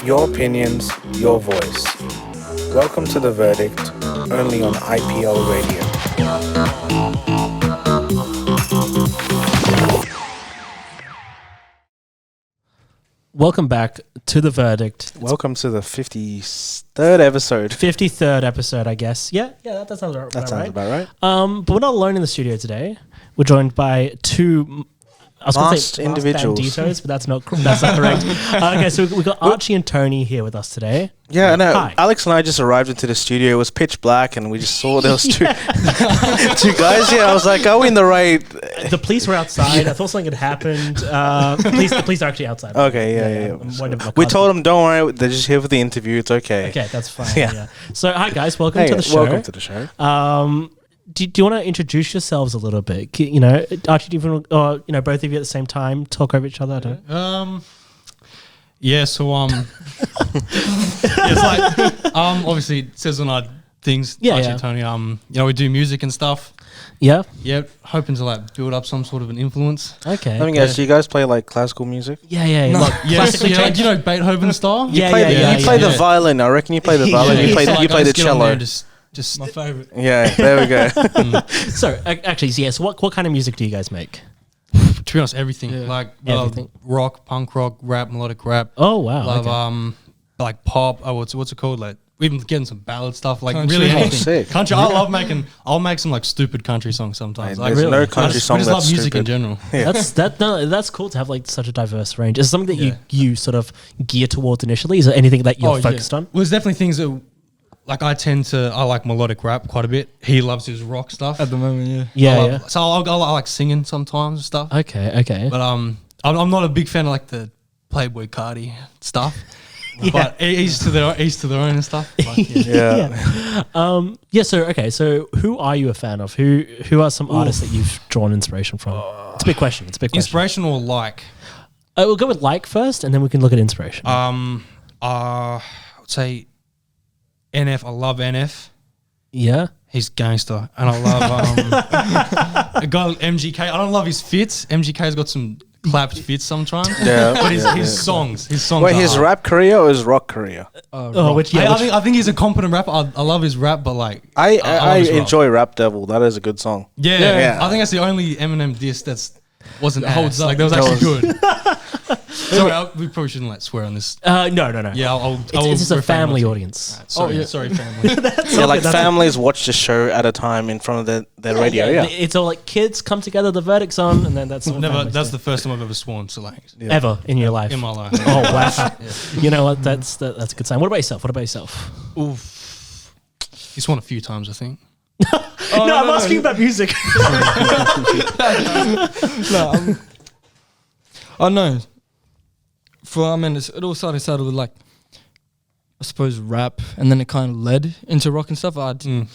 Your opinions, your voice. Welcome to The Verdict, only on IPL Radio. Welcome back to The Verdict. Welcome to the 53rd episode. 53rd episode, I guess. Yeah, that sounds about right. That sounds about right. But we're not alone in the studio today. We're joined by two... I was going to say individuals, banditos, but that's not correct. Okay, so we've got Archie and Tony here with us today. Yeah, no. Hi. Alex and I just arrived into the studio. It was pitch black, and we just saw there was two guys here. I was like, "Are we in the right?" The police were outside. I thought something had happened. The police are actually outside. Okay, yeah. We told them, "Don't worry, they're just here for the interview. It's okay." Okay, that's fine. Yeah. So, hi guys, welcome to the show. Welcome to the show. Do you want to introduce yourselves a little bit? You know, Archie, do you want to, both of you at the same time talk over each other? I don't know. Yeah, so it's like obviously it says on our things, Archie Tony, we do music and stuff. Yeah. Yeah, hoping to like build up some sort of an influence. Okay. Let me guess, do you guys play like classical music? Yeah. No. Yes, yeah, do you know Beethoven style? You play the violin. I reckon you play the violin. You play the cello. Just my favourite. Yeah, there we go. So, actually, so what kind of music do you guys make? To be honest, everything. Yeah. Like everything. Rock, punk rock, rap, melodic rap. Oh, wow. Love, like pop. What's it called? Like, we've been getting some ballad stuff. Like, country. really anything. Sick. Country. I'll make some like stupid country songs sometimes. Like, there's no country song that's love music stupid. in general. Yeah. That's cool to have like such a diverse range. Is it something that you sort of gear towards initially? Is there anything that you're focused on? Well, there's definitely things that... Like I like melodic rap quite a bit. He loves his rock stuff at the moment. Yeah. So I like singing sometimes and stuff. Okay. But I'm not a big fan of like the Playboy Cardi stuff. But each to their own and stuff. But, So who are you a fan of? Who are some artists that you've drawn inspiration from? It's a big question. Inspiration or like? We'll go with like first, and then we can look at inspiration. I would say NF. I love NF. Yeah. He's gangster. And I love a guy MGK. I don't love his fits. MGK's got some clapped fits sometimes. Yeah. But his songs. Wait, his rap career or his rock career? I think he's a competent rapper. I love his rap, but like I enjoy Rap Devil. That is a good song. Yeah. I think that's the only Eminem diss wasn't holds up. Like that was actually good. Sorry, we probably shouldn't like swear on this. No. Yeah, it's just a family audience. Right, sorry, family. Like families watch the show at a time in front of their radio. Yeah, it's all like kids come together, the verdict's on, and then that's all. That's the first time I've ever sworn. So like ever in your life. In my life. Oh wow. You know what? That's a good sign. What about yourself? Oof. He's sworn a few times, I think. I'm asking about music. No. It all started with like, I suppose rap, and then it kind of led into rock and stuff. Didn't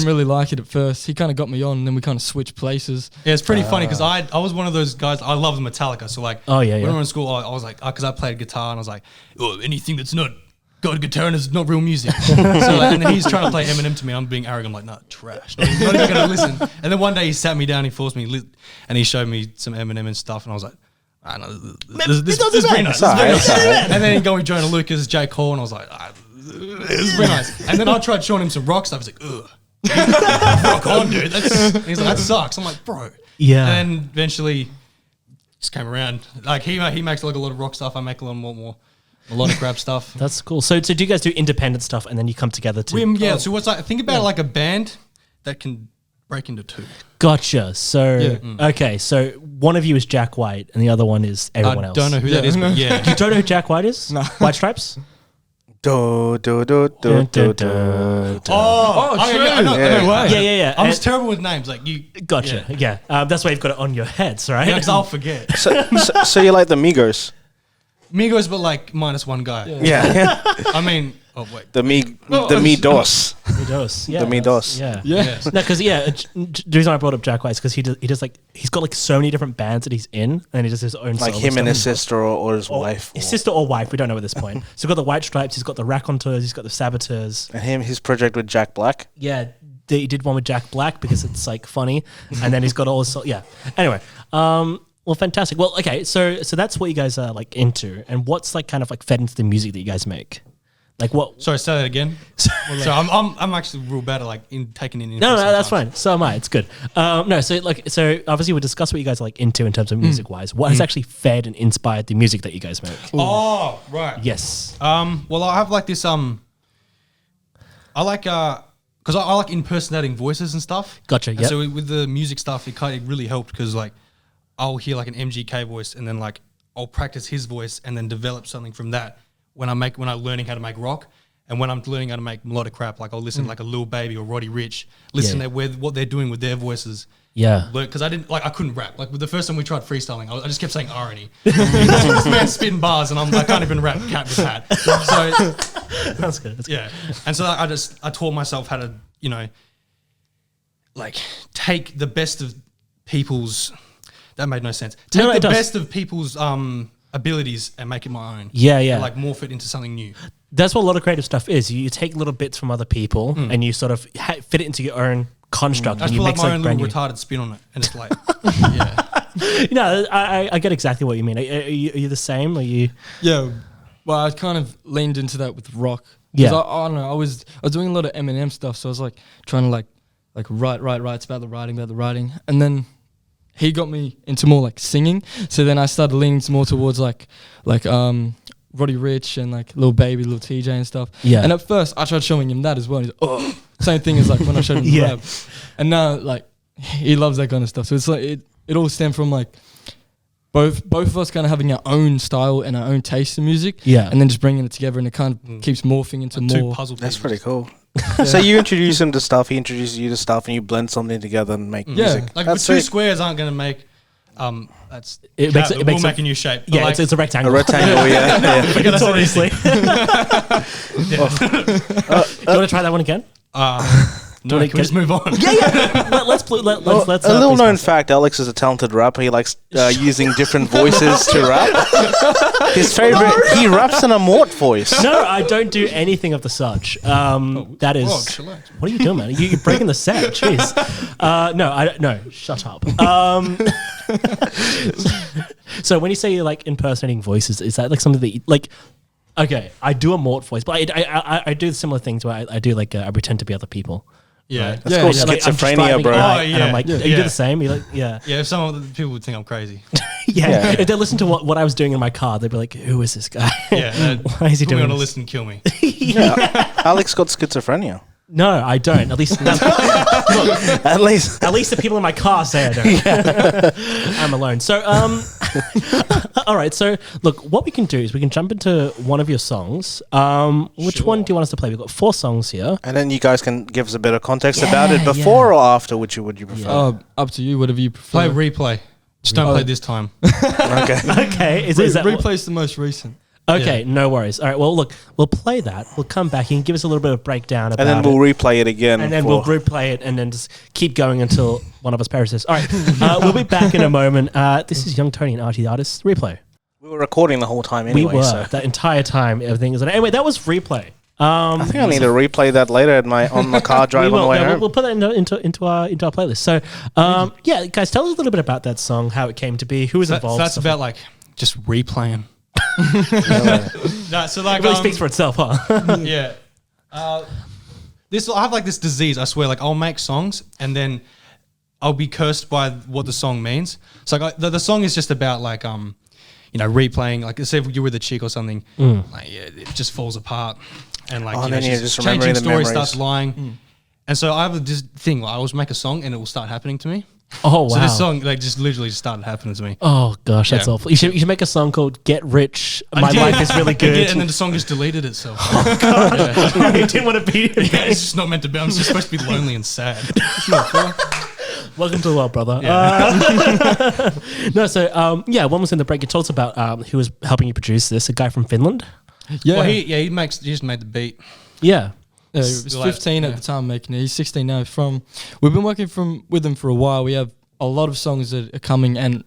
really like it at first. He kind of got me on, and then we kind of switched places. Yeah, it's pretty funny because I was one of those guys. I loved Metallica, so like, when we were in school, I was like, because I played guitar, and I was like, anything that's not got a guitar and it's not real music. And then he's trying to play Eminem to me. I'm being arrogant. I'm like, nah, trash. Not even going to listen. And then one day he sat me down, he forced me, and he showed me some Eminem and stuff, and I was like, this is very nice. And then he go with Jonah Lucas, J. Cole, and I was like, this is very nice. And then I tried showing him some rock stuff. He's like, ugh. Rock on, dude. He's like, that sucks. I'm like, bro. Yeah. And then eventually just came around. Like he makes like a lot of rock stuff. I make a lot more melodic rap stuff. That's cool. So do you guys do independent stuff and then you come together to... So what's like, think about like a band that can break into two. Gotcha. So, okay. So one of you is Jack White and the other one is everyone else. I don't know who that is, but yeah. You don't know who Jack White is? No. White Stripes? Do. Oh, I know. Yeah. I'm just terrible with names. Like you. Gotcha. Yeah. That's why you've got it on your heads, right? Yeah, because I'll forget. So you like the Migos? Migos, but like minus one guy. Yeah. I mean, oh wait. The Migos. Yeah. The Migos. Yeah. No, because the reason I brought up Jack White is because he does like he's got like so many different bands that he's in, and he does his own. Like him and his sister or his wife. His sister or wife, we don't know at this point. So he's got the White Stripes, he's got the Raconteurs, he's got the Saboteurs. And his project with Jack Black. Yeah, he did one with Jack Black because it's like funny, and then he's got all his Anyway, Well, fantastic. Well, okay, so that's what you guys are like into, and what's like kind of like fed into the music that you guys make. Like what? Sorry, say that again. So I'm actually real bad at like taking in. No, that's fine. So am I. It's good. No, so obviously we'll discuss what you guys are like into in terms of music wise. What has actually fed and inspired the music that you guys make? Oh, right. Yes. Well, I have like this. I like because I like impersonating voices and stuff. Gotcha. Yeah. So with the music stuff, it really helped because like I'll hear like an MGK voice and then like I'll practice his voice and then develop something from that. When I'm learning how to make rock, and when I'm learning how to make melodic rap, like I'll listen to like a Lil Baby or Roddy Rich, listen to what they're doing with their voices. Yeah, because I couldn't rap. Like with the first time we tried freestyling, I just kept saying irony. This man's spitting bars, and I can't even rap cat with hat. So that's good. Yeah, and so I taught myself how to like take the best of people's. That made no sense. Take the best of people's abilities and make it my own. Yeah. And like morph it into something new. That's what a lot of creative stuff is. You take little bits from other people and you sort of fit it into your own construct. I just and you put like my own little new. retarded spin on it, and it's like, yeah. No, I get exactly what you mean. Are you the same? Are you? Yeah. Well, I kind of leaned into that with rock. Yeah. I don't know. I was doing a lot of Eminem stuff, so I was like trying to like write. It's about the writing, and then he got me into more like singing. So then I started leaning more towards like Roddy Rich and like Lil Baby, Lil TJ and stuff. Yeah. And at first I tried showing him that as well. He's like, oh, same thing as like when I showed him the rap. And now like he loves that kind of stuff. So it's like it all stemmed from like both of us kind of having our own style and our own taste in music. Yeah. And then just bringing it together, and it kind of keeps morphing into like more two puzzle That's pieces. pretty cool. So you introduce him to stuff, he introduces you to stuff, and you blend something together and make music. Like that's the two sick. squares aren't going to make. It makes make a new shape. Yeah, like, it's a rectangle. A rectangle, yeah. It's obviously. Do you want to try that one again? No, can we just move on? Let's A little known fact: Alex is a talented rapper. He likes using different voices to rap. His favorite, he raps in a Mort voice. No, I don't do anything of the such. That is. What are you doing, man? You're breaking the set. Jeez. No. Shut up. So when you say you're like impersonating voices, is that like something that you, like? Okay, I do a Mort voice, but I do similar things where I do like I pretend to be other people. Yeah, Right? That's called schizophrenia, bro. And I'm like, you do the same? You're like, yeah. Yeah, if some of the people would think I'm crazy. Yeah. If they listen to what I was doing in my car, they'd be like, who is this guy? Yeah. Why is he doing on a this? list and kill me. Alex got schizophrenia. No, I don't. At least At least the people in my car say I don't. I'm alone. So, all right. So, look, what we can do is we can jump into one of your songs. Which one do you want us to play? We've got 4 songs here. And then you guys can give us a bit of context about it before or after. Which would you prefer? up to you, whatever you prefer. Play replay. Just don't play this time. Okay. Okay. Is that replay's the most recent? Okay, no worries. All right, well, look, we'll play that. We'll come back. You can give us a little bit of breakdown about it. And then we'll replay it again. And then we'll replay it and then just keep going until one of us perishes. All right, we'll be back in a moment. This is Young Tony and Archie the Artist. Replay. We were recording the whole time anyway. We were. So. That entire time, everything is... Anyway, that was replay. I think I need to replay that later on my car drive on the way home. We'll put that into our playlist. So, yeah, guys, tell us a little bit about that song, how it came to be, who was involved. So that's about like just replaying. No, so like it really speaks for itself, huh? Yeah. I have like this disease. I swear, like I'll make songs and then I'll be cursed by what the song means. So like the song is just about like replaying. Like say if you're with a chick or something, like it just falls apart and like then you're just changing remembering the story memories. starts lying. And so I have this thing. Like, I always make a song and it will start happening to me. Oh wow! So this song like just literally just started happening to me. Oh gosh, that's awful. You should make a song called "Get Rich." My life is really good. And then the song just deleted itself. Oh god! You didn't want to be here. Yeah, it's just not meant to be. I'm just supposed to be lonely and sad. Welcome to the world, brother. Yeah. No, so one was in the break. You told us about who was helping you produce this. A guy from Finland. Yeah, well, he just made the beat. Yeah. Yeah, he was 15 at the time making it. He's 16 now. We've been working with him for a while. We have a lot of songs that are coming and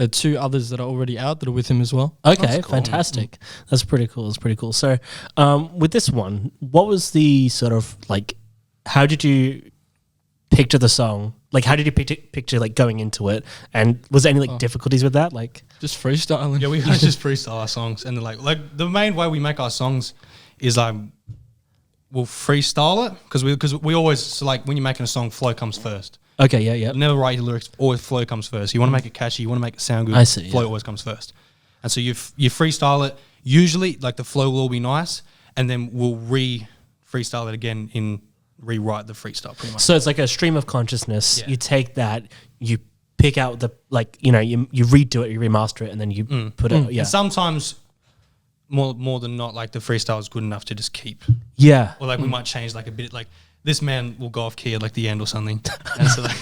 2 others that are already out that are with him as well. Okay, cool. Fantastic. That's pretty cool. That's pretty cool. So, with this one, what was the sort of like? How did you picture the song Like, how did you picture like going into it? And was there any like difficulties with that? Like, just freestyling. Yeah, we just freestyle our songs, and then like the main way we make our songs is we'll freestyle it because we always like when you're making a song, flow comes first. Okay, yeah. Never write your lyrics. Always flow comes first. You want to make it catchy. You want to make it sound good. I see. Flow always comes first. And so you freestyle it. Usually, like the flow will all be nice, and then we'll freestyle it again in rewrite the freestyle pretty much. So it's like a stream of consciousness. Yeah. You take that, you pick out the you redo it, you remaster it, and then you put it. Yeah. And sometimes more than not, like the freestyle is good enough to just keep. Yeah. Or like we might change like a bit. Like this man will go off key at like the end or something, and so like.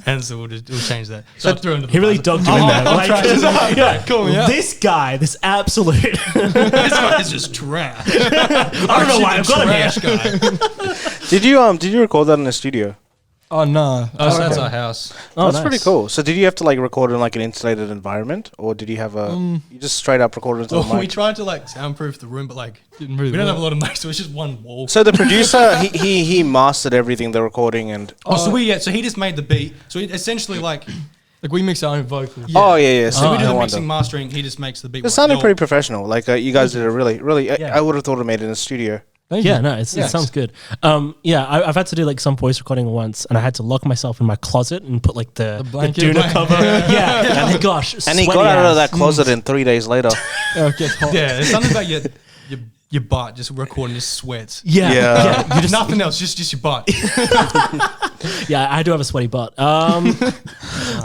And so we'll change that. So he really dogged you in there. Cool, yeah. This guy, this absolute. This guy is just trash. I don't know why I've got him here. Did you record that in the studio? Oh no! So that's our house. Oh, that's pretty cool. So did you have to like record in like an insulated environment, or did you have you just straight up recorded into the mic? We tried to like soundproof the room, but like we don't have a lot of mics, so it's just one wall. So the producer he mastered everything, the recording and. So he just made the beat. So he essentially like we mix our own vocals. Yeah. Oh yeah. So we do the mixing, mastering. He just makes the beat. It sounded pretty professional. Like you guys did a really. I would have thought it made it in a studio. It sounds good. I've had to do like some voice recording once, and I had to lock myself in my closet and put like the Duna cover. Yeah. And gosh, and he got out of that closet in 3 days later. There's something about your butt just recording just sweats. Yeah. You just nothing else, just your butt. Yeah, I do have a sweaty butt.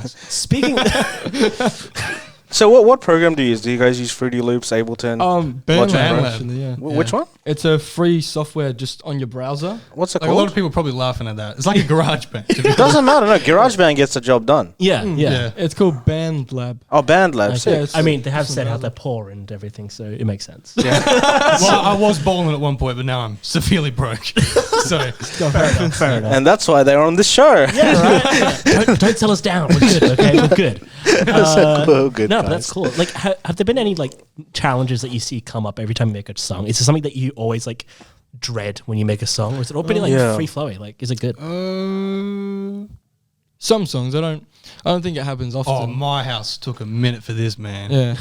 Speaking. So what program do you use? Do you guys use Fruity Loops, Ableton? BandLab, actually, yeah. Which one? It's a free software just on your browser. What's it like called? A lot of people are probably laughing at that. It's like a GarageBand. It doesn't matter. No, GarageBand gets the job done. Yeah. It's called BandLab. Oh, BandLab. Okay. I mean, they have said how they're poor and everything, so it makes sense. Yeah. Well, I was bowling at one point, but now I'm severely broke. So fair enough. And that's why they're on this show. Yeah, right. Don't tell us down. We're good. Okay, we're good. Good. No, but that's cool. Like, have there been any like challenges that you see come up every time you make a song? Is there something that you always like dread when you make a song, or is it all pretty free flowing? Like, is it good? Some songs I don't think it happens often. Oh, my house took a minute for this, man.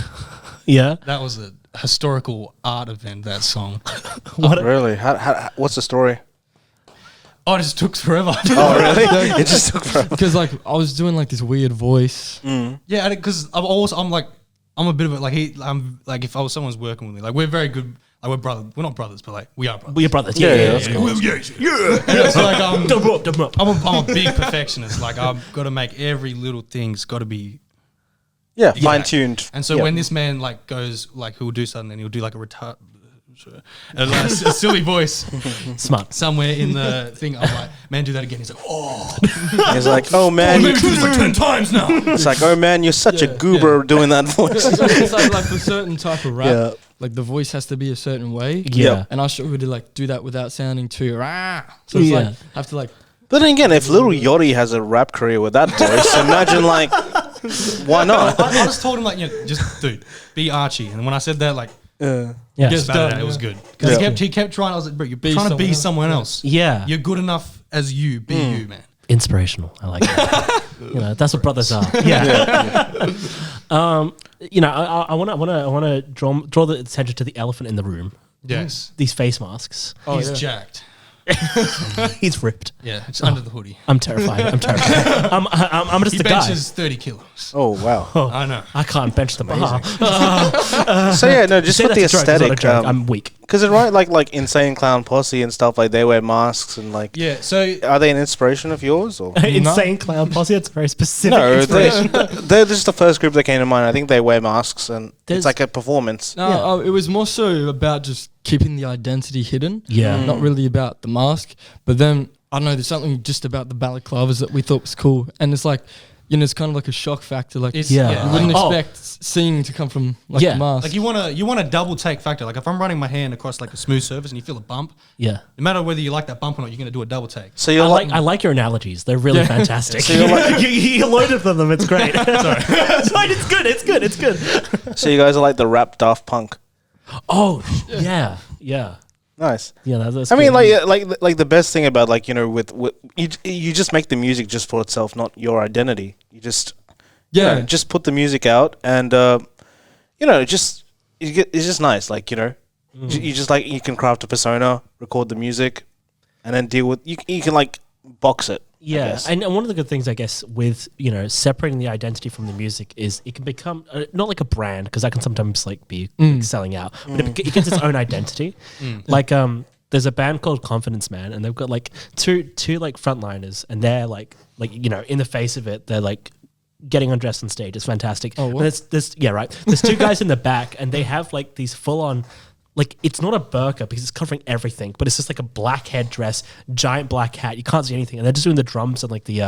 Yeah. That was a historical art event. That song. Really? How, what's the story? Oh, it just took forever. Oh, really? It just took forever. Because like I was doing like this weird voice. Yeah, because I'm a bit of a I'm like if someone's working with me, like we're very good. Like we're brothers. We're not brothers, but like we are brothers. We're brothers. Yeah. That's cool. And it's like I'm a big perfectionist. Like I've got to make every little thing's got to be fine tuned. And so when this man like goes like he'll do something and he'll do like a silly voice, smart somewhere in the thing. I'm like, man, do that again. He's like, oh. He's like, oh man, I've do this like 10 times now. It's like, oh man, you're such a goober doing that voice. It's like for certain type of rap, like the voice has to be a certain way. Yeah, and I struggle to like do that without sounding too rah. So it's like I have to like. But then again, if Lil Yachty has a rap career with that voice, imagine like, why not? I just told him like, just dude, be Archie. And when I said that, like. It was good because he kept trying. I was like, bro, you're trying to be someone else. Yeah, you're good enough as you. Be you, man. Inspirational. I like that. That's what brothers are. Yeah. I want to draw the attention to the elephant in the room. Yes, these face masks. He's jacked. He's ripped. Yeah, it's under the hoodie. I'm terrified. I'm just he a guy. He benches 30 kilos. Oh wow! I know. I can't bench the bar. So just with the aesthetic, I'm weak. Because like Insane Clown Posse and stuff, like they wear masks and like. Yeah. So are they an inspiration of yours or? Insane Clown Posse. It's very specific. No, they're just the first group that came to mind. I think they wear masks and it's like a performance. No, it was more so about just keeping the identity hidden. Yeah. Not really about the mask. But then I don't know. There's something just about the balaclavas that we thought was cool, and it's like. It's kind of like a shock factor. Like, you wouldn't expect singing to come from the mask. Like you want a double take factor. Like if I'm running my hand across like a smooth surface and you feel a bump, no matter whether you like that bump or not, you're gonna do a double take. So I like your analogies. They're really fantastic. So you loaded for them. It's great. Sorry, it's good. So you guys are like the rap Daft Punk. Oh yeah. Nice. Yeah, that's I mean, like the best thing about like with you just make the music just for itself, not your identity. You just just put the music out, and it's just nice. Like you just like you can craft a persona, record the music, and then deal with you can like box it. Yeah, and one of the good things, I guess, with separating the identity from the music is it can become not like a brand, because that can sometimes like be like, selling out, but it gets its own identity. Like there's a band called Confidence Man, and they've got like two like frontliners, and they're like in the face of it, they're like getting undressed on stage. It's fantastic. Oh, what? There's two guys in the back, and they have like these full on. Like, it's not a burqa because it's covering everything, but it's just like a black headdress, giant black hat. You can't see anything. And they're just doing the drums and like the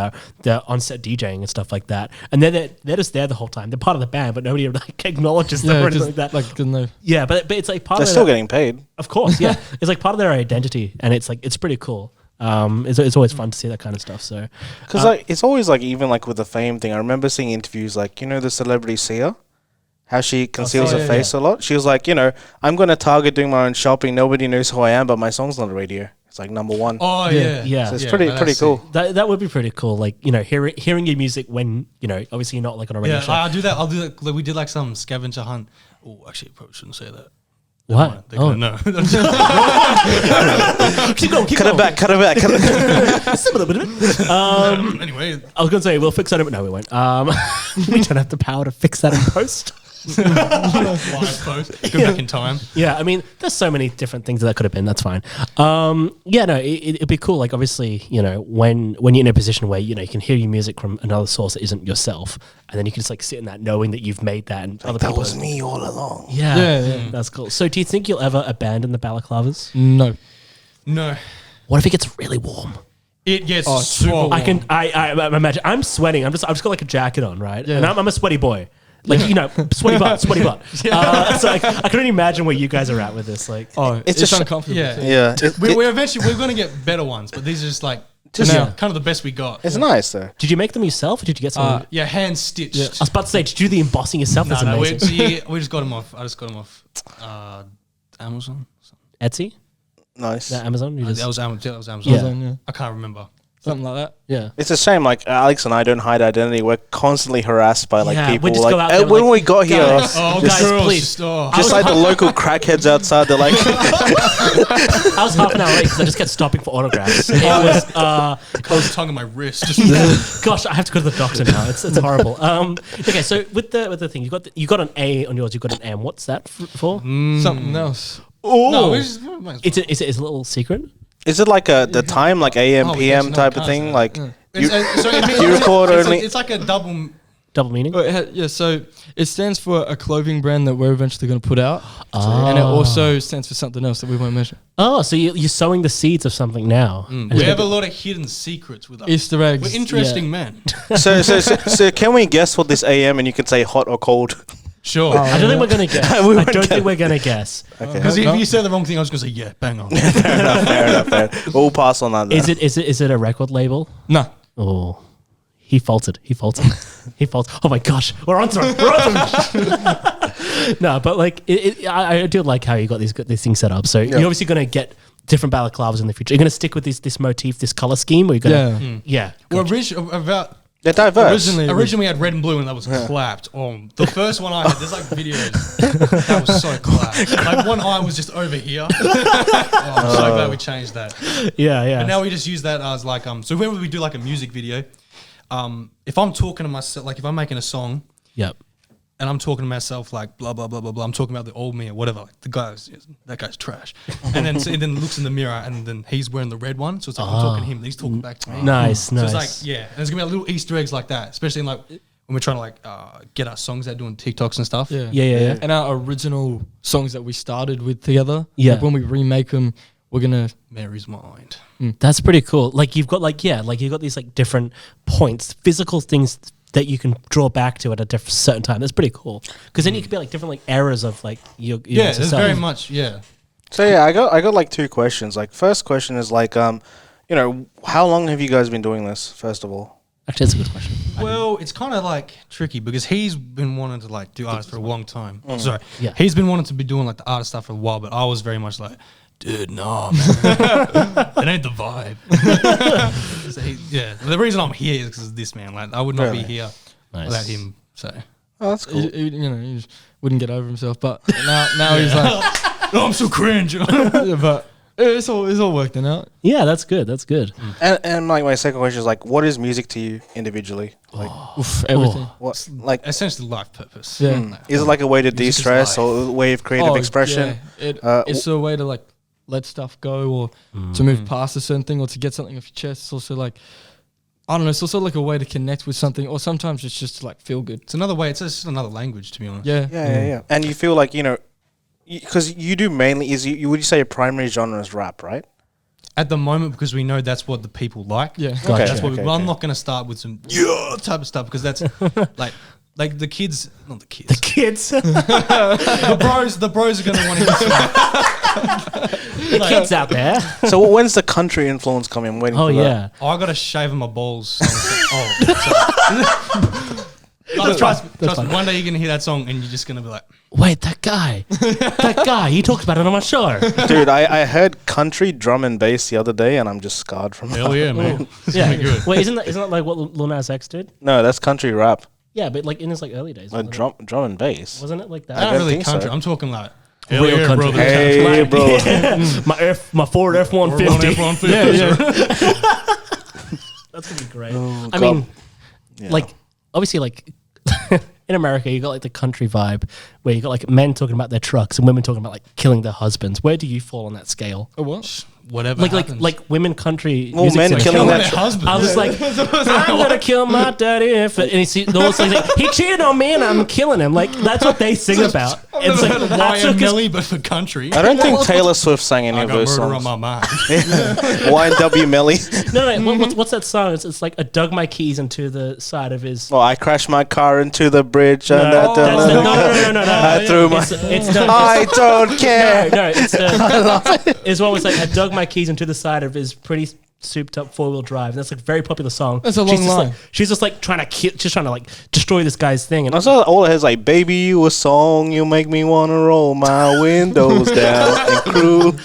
on-set DJing and stuff like that. And they're just there the whole time. They're part of the band, but nobody like acknowledges them or anything like that. Like, no. Yeah, but it's like part they're of still getting paid. Of course, yeah. It's like part of their identity, and it's like it's pretty cool. It's always fun to see that kind of stuff. So, because like it's always like even like with the fame thing. I remember seeing interviews like the celebrity Sia. How she conceals her face a lot. She was like, I'm going to Target doing my own shopping. Nobody knows who I am, but my song's on the radio. It's like number one. Oh, yeah. So it's pretty cool. That would be pretty cool. Like, hearing your music when, obviously you're not like on a radio show. I'll do that. Like, we did like some scavenger hunt. Oh, actually, I probably shouldn't say that. What? They're going to know. Keep going. Cut it back. Anyway. I was going to say, we'll fix that. No, we won't. We don't have the power to fix that in post. Live post. Go back in time. Yeah, I mean, there's so many different things that could have been. That's fine. It'd be cool. Like, obviously, when you're in a position where you can hear your music from another source that isn't yourself, and then you can just like sit in that knowing that you've made that, and other people. That was me all along. Yeah, that's cool. So, do you think you'll ever abandon the balaclavas? No. What if it gets really warm? It gets super warm. I imagine. I'm sweating. I've just got like a jacket on, right? Yeah. And I'm a sweaty boy. Like, sweaty butt. So I can only imagine where you guys are at with this. Like, it's just uncomfortable. Yeah. We're going to get better ones, but these are just like kind of the best we got. It's nice though. Did you make them yourself, or did you get some? Hand stitched. Yeah. I was about to say, did you do the embossing yourself? That's amazing. We just got them off. I just got them off Amazon. Etsy? Nice. Yeah, Amazon? That was Amazon. Yeah. I can't remember. Something like that. Yeah. It's a shame, like Alex and I don't hide identity. We're constly harassed by people. We just like, go out there when like, we got here, guys, please. Just like the local crackheads outside, they're like. I was half an hour late because I just kept stopping for autographs. It was. I was tongue on my wrist. Gosh, I have to go to the doctor now. It's horrible. Okay, so with the thing, you got an A on yours. You got an M. What's that for? Something else. Oh, no, it's a little secret. Is it like the time, like AM, PM type of thing? Like you record only. It's like a double meaning. So it stands for a clothing brand that we're eventually going to put out, and it also stands for something else that we won't mention. Oh, so you're sowing the seeds of something now. We have a lot of hidden secrets with us. Easter eggs. We're interesting men. So can we guess what this AM and you can say hot or cold? Sure. I don't think we're going to guess. I don't think we're going to guess. Because if you said the wrong thing, I was going to say, yeah, bang on. Fair enough. We'll pass on that. Is it a record label? No. Oh, he faltered. Oh my gosh, we're on to him. No, but like, I do like how you got these things set up. So you're obviously going to get different balaclavas in the future. You're going to stick with this motif, this color scheme, or you're going to yeah. Well, about. They're diverse. Originally we had red and blue, and that was clapped. The first one I had, there's like videos. That was so clapped. Like one eye was just over here. I'm so glad we changed that. Yeah. And now we just use that as like so whenever we do like a music video, if I'm talking to myself, like if I'm making a song, and I'm talking to myself like blah blah blah blah blah. I'm talking about the old me or whatever. Like that guy's trash. And then then looks in the mirror, and then he's wearing the red one. So it's like I'm talking to him, and he's talking back to me. Nice. So it's like and there's gonna be like little Easter eggs like that, especially in like when we're trying to like get our songs out doing TikToks and stuff. Yeah. And our original songs that we started with together. Yeah. Like when we remake them, we're gonna Mary's Mind. That's pretty cool. Like you've got you've got these like different points, physical things that you can draw back to at a certain time. That's pretty cool because then you could be like different like eras of like your there's very much So I got like two questions. Like first question is like how long have you guys been doing this? First of all, actually that's a good question. Well, it's kind of like tricky because he's been wanting to like do artists for a long time. Sorry, Yeah. he's been wanting to be doing like the artist stuff for a while, but I was very much like, dude, nah, man, that ain't the vibe. So the reason I'm here is because of this man. Like, I would not be here without him. So, that's cool. He just wouldn't get over himself. But now he's like, oh, I'm so cringe. yeah, but it's all working out. Yeah, that's good. That's good. And like my second question is like, what is music to you individually? Like, Everything. what like Essentially, life purpose. Yeah. is it like a way to Music is de-stress life. or a way of creative expression? Yeah. It's a way to like let stuff go or to move past a certain thing or to get something off your chest. It's also like, I don't know, it's also like a way to connect with something, or sometimes it's just to like feel good. It's another way. It's just another language, to be honest. Yeah. And you feel like, because you do mainly, would you say your primary genre is rap, right? At the moment, because we know that's what the people like. Yeah. Okay, That's what. okay. I'm not going to start with some type of stuff because that's like the kids, not the kids. The kids. The bros are going to want to hear The kids out there. So when's the country influence coming? I'm waiting Oh, for that. yeah. I got to shave my balls. Trust me. One day you're going to hear that song and you're just going to be like, Wait, that guy. He talked about it on my show. Dude, I heard country drum and bass the other day and I'm just scarred from hell it. yeah, man. Yeah. good. Wait, isn't that like what Lil Nas X did? No, that's country rap. Yeah, but like in his like early days. Wasn't Drum and bass. it like Not that? don't really think so. country. I'm talking like Real country. brother. Hey, bro. My Ford F-150. F-150. That's gonna be great. Oh, I God. mean, Yeah. like obviously, like in America, you got like the country vibe where you got like men talking about their trucks and women talking about like killing their husbands. Where do you fall on that scale? Oh, what? Whatever Like happens. like women country. Well, music men singers. killing Killing that their husband. I was like, I'm gonna kill my daddy if and he's like, he cheated on me and I'm killing him. Like that's what they sing about. It's like that's what- 'cause- YMLE, but for country. I don't think Taylor Swift sang any I of got those murder on songs. my mind. YNW Melly. no. What's that song? It's like I dug my keys into the side of his. Oh, I crashed my car into the bridge and No, no. I threw my. It's done. I don't care. No, it's one was like I dug my keys into the side of his pretty souped up 4-wheel drive. And that's like a very popular song. That's a long line. She's just like trying to like destroy this guy's thing. And I saw all it has like, baby, you a song, you make me wanna roll my windows down and cruise.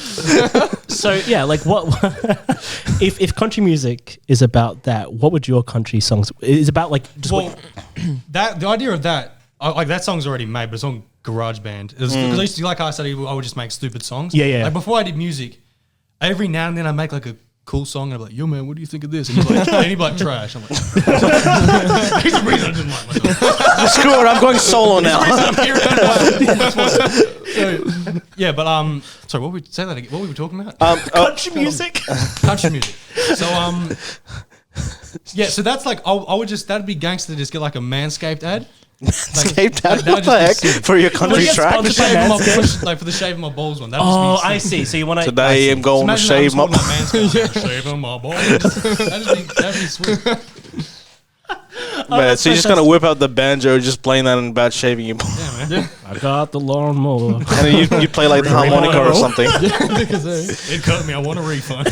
so yeah, like what if country music is about that? What would your country songs is about? Like just Well, the idea of that, like that song's already made, but it's on GarageBand. Because I used to, like I said, I would just make stupid songs. Yeah. Like before I did music, every now and then I make like a cool song and I'm like, yo man, what do you think of this? And he'd be like, trash. I'm like, here's the reason I didn't like myself. Screw it, I'm going solo now. Yeah, but sorry, what were we say that again? What were we talking about? country music. Country music. So yeah, so that's like I would just that'd be gangster to just get like a Manscaped ad. Escaped out. that What would the just be heck? sick. For your country get track? sponsored by Manscaped? Like for the shave of my balls one. That'd Oh, just be I sick. see. So you want to Today I'm going to Imagine shave my... shaving my balls. That'd be sweet. Man, so you're just going to whip out the banjo just playing that about shaving your balls. Yeah, man. I got the lawnmower. And then you play like the harmonica or something. It cut me. I want a refund.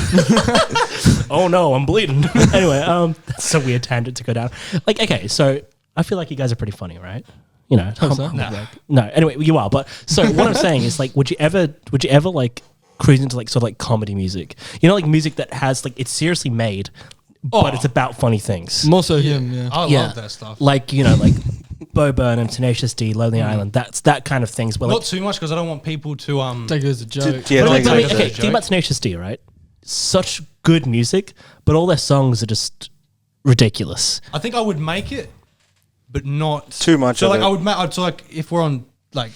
Oh no, I'm bleeding. Anyway, that's a weird tangent to go down. Like, okay, so I feel like you guys are pretty funny, right? You know, no. Anyway, you are. But so what I'm saying is, like, would you ever like cruise into like sort of like comedy music? You know, like music that has like it's seriously made, but it's about funny things. More so him, yeah. I love that stuff. Like, you know, like Bo Burnham, Tenacious D, Lonely Island. That's that kind of things. Where Not like, too much because I don't want people to Take it as a joke. Yeah, but take I it mean, as a okay, joke. think about Tenacious D, right? Such good music, but all their songs are just ridiculous. I think I would make it, but not Too much So of like it. I would so like if we're on like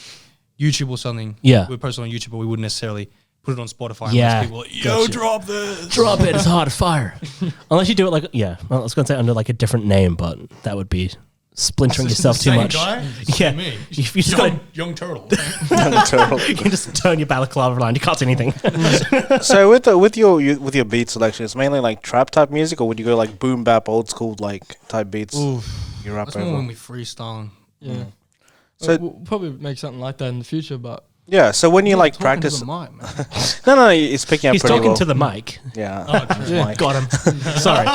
YouTube or something, Yeah. we post it on YouTube, but we wouldn't necessarily put it on Spotify. Yeah. Unless people are like, yo, Gotcha. drop this. Drop it, it's hard to fire. Unless you do it like, well, I was going to say under like a different name, but that would be splintering yourself too Same much. guy? Yeah. Me. You just gotta, Young turtle. you can just turn your balaclava around. You can't see anything. So with your beat selection, it's mainly like trap type music, or would you go like boom bap old school like type beats? You rap That's more when over. we freestyling. Yeah. So- we'll probably make something like that in the future, but Yeah, so when you like Talking practice, to the mic, man. no, he's picking up He's pretty talking well. to the mic. Yeah, Mike. Got him. Sorry.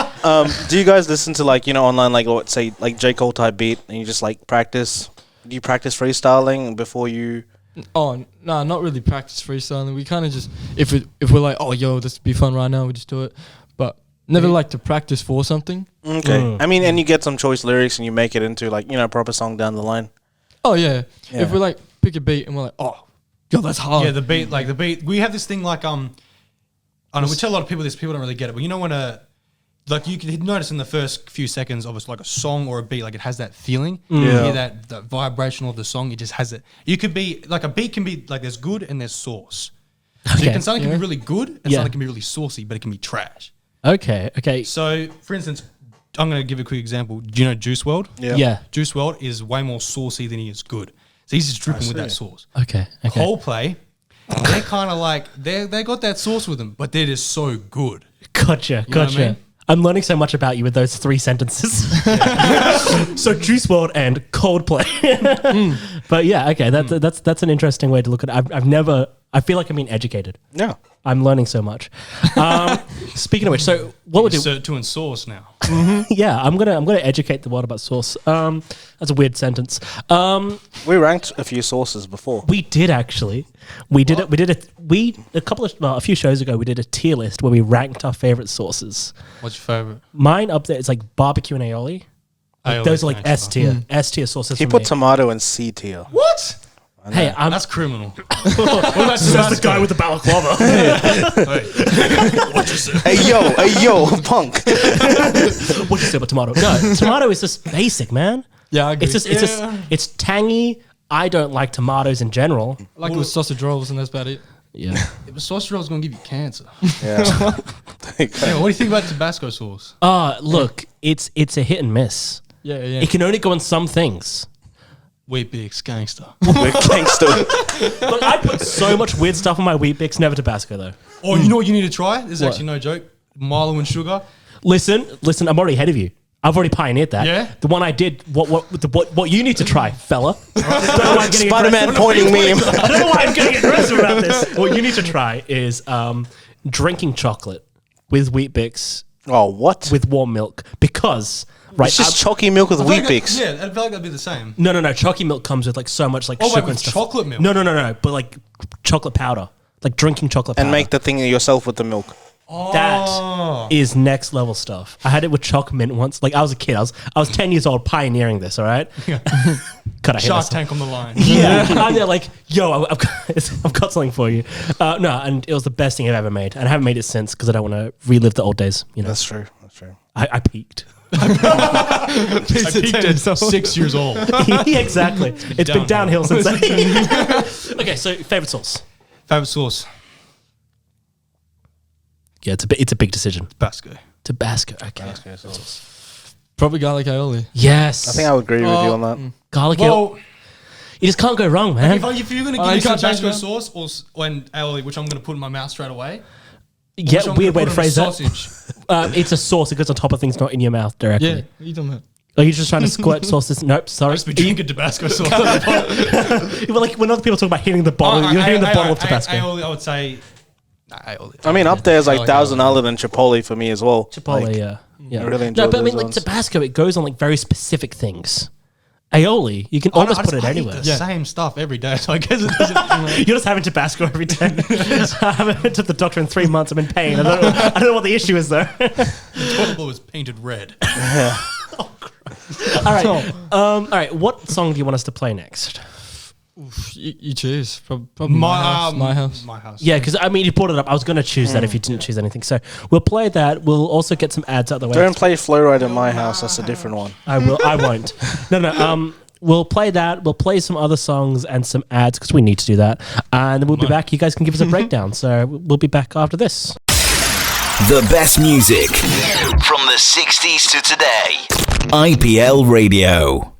Do you guys listen to like online like what say like J Cole type beat and you just like practice? Do you practice freestyling before you? Oh no, not really practice freestyling. We kind of just if we're like, oh yo, this would be fun right now, we just do it. But never like to practice for something. Okay, I mean, and you get some choice lyrics and you make it into like proper song down the line. Oh yeah. If we like pick a beat and we're like, oh, yo, that's hard. Yeah, the beat. We have this thing like I don't know. We tell a lot of people this. People don't really get it, but you know when like you can notice in the first few seconds of like a song or a beat, like it has that feeling. You hear that vibration of the song. It just has it. You could be like a beat can be like there's good and there's sauce. So something can be really good and something can be really saucy, but it can be trash. Okay. So, for instance, I'm going to give a quick example. Do you know Juice WRLD? Yeah. Juice WRLD is way more saucy than he is good. So he's just dripping with that sauce. Okay. Coldplay, they're kind of like they got that sauce with them, but they're just so good. Gotcha. know what I mean? I'm learning so much about you with those 3 sentences. So Juice WRLD and Coldplay. But yeah, okay, that's an interesting way to look at it. I've never. I feel like I'm being educated. Yeah. I'm learning so much. Speaking of which, so what would do? To and sauce now. Yeah, I'm gonna educate the world about sauce. That's a weird sentence. We ranked a few sources before. We did actually. A few shows ago we did a tier list where we ranked our favorite sauces. What's your favorite? Mine up there is like barbecue and aioli. Aioli Those are like gangster. S tier. S tier sauces. He for put me. tomato in C tier. What? Hey, That's criminal. that's the guy with the balaclava. What you say? Hey yo, punk. What you say about tomato? No, tomato is just basic, man. Yeah, I agree. It's tangy. I don't like tomatoes in general. I like it with sausage rolls and that's about it. Yeah. Yeah, but sausage roll is going to give you cancer. Yeah. Yeah, what do you think about Tabasco sauce? Look, it's a hit and miss. Yeah. It can only go on some things. Wheat Bix gangster. We're gangster. Look, I put so much weird stuff on my Wheat Bix, never Tabasco though. Oh, you know what you need to try? This is What? actually no joke. Milo and sugar. Listen, I'm already ahead of you. I've already pioneered that. Yeah? The one I did, what you need to try, fella. Spider-Man pointing meme. I don't know why I'm getting aggressive about this. What you need to try is drinking chocolate with Wheat Bix Oh, what? with warm milk because It's just chalky milk with Wheat Bix. Yeah, I feel like that'd be the same. No. Chalky milk comes with like so much like sugar like with and stuff. chocolate milk? No. But like chocolate powder, like drinking chocolate powder. And make the thing yourself with the milk. That is next level stuff. I had it with choc mint once. Like I was a kid. I was 10 years old pioneering this. All right. God, I hate Shark myself. Tank on the line. Yeah, I'm there like, yo, I've got something for you. No, and it was the best thing I've ever made, and I haven't made it since because I don't want to relive the old days. You know, That's true. I peaked. I peaked at 6 years old. Yeah, exactly. It's been downhill since then. Okay, so favorite sauce. Favorite sauce? Yeah, it's a big decision. Tabasco. Tabasco. Okay. Probably garlic aioli. Yes. I think I would agree with you on that. Garlic. Well, you just can't go wrong, man. if you're going to give me Tabasco sauce or aioli, which I'm going to put in my mouth straight away. Yeah, weird way to phrase that. Sausage. It's a sauce. It goes on top of things, not in your mouth directly. Yeah, what are you talking about? Are you just trying to squirt sauces? Nope, sorry. I just be drinking Tabasco sauce. Well, like when other people talk about hitting the bottle, you're hitting the bottle of Tabasco. Aioli, I would say. Aioli. I mean, up there is like Aioli. Thousand Island and Chipotle for me as well. Chipotle, Like, yeah. I really enjoy No, but I mean, those like ones. Tabasco, it goes on like very specific things. Aioli, you can almost put it anywhere. The same stuff every day, so I guess it doesn't. You're just having Tabasco every day. I haven't been to the doctor in 3 months. I'm in pain. I don't know what the issue is though. The toilet bowl is painted red. All right. All right. What song do you want us to play next? Oof, you choose. Probably my house. My house. Yeah, because I mean, you brought it up. I was going to choose that if you didn't choose anything. So we'll play that. We'll also get some ads out the way. Don't play Flow Ride in my house. That's a different one. I will. I won't. No. We'll play that. We'll play some other songs and some ads because we need to do that. And then we'll be back. You guys can give us a breakdown. So we'll be back after this. The best music from the 60s to today. IPL Radio.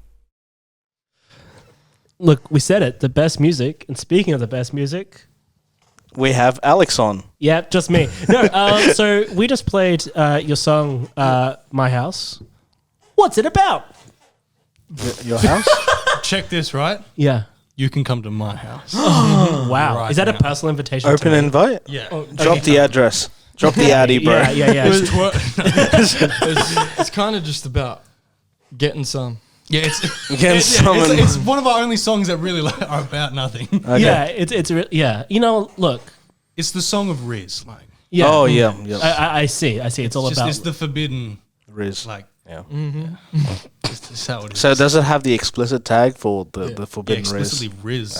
Look, we said it. The best music. And speaking of the best music, We have Alex on. yeah, just me. No. So we just played your song, "My House." What's it about? Your house? Check this, right? Yeah. you can come to my house. Wow. Right Is that now. a personal invitation? Open to me? invite? Yeah. Drop the address. Drop the Addy, bro. Yeah. It's kind of just about getting some. Yeah, it's It's one of our only songs that really are about nothing. Okay. Yeah, it's yeah. You know, look. It's the song of Riz. Like, Yeah. Oh, yeah. I see. It's all about. it's the forbidden, Riz. like, Yeah. it's how it is. So does it have the explicit tag for the yeah, forbidden Riz? explicitly Riz.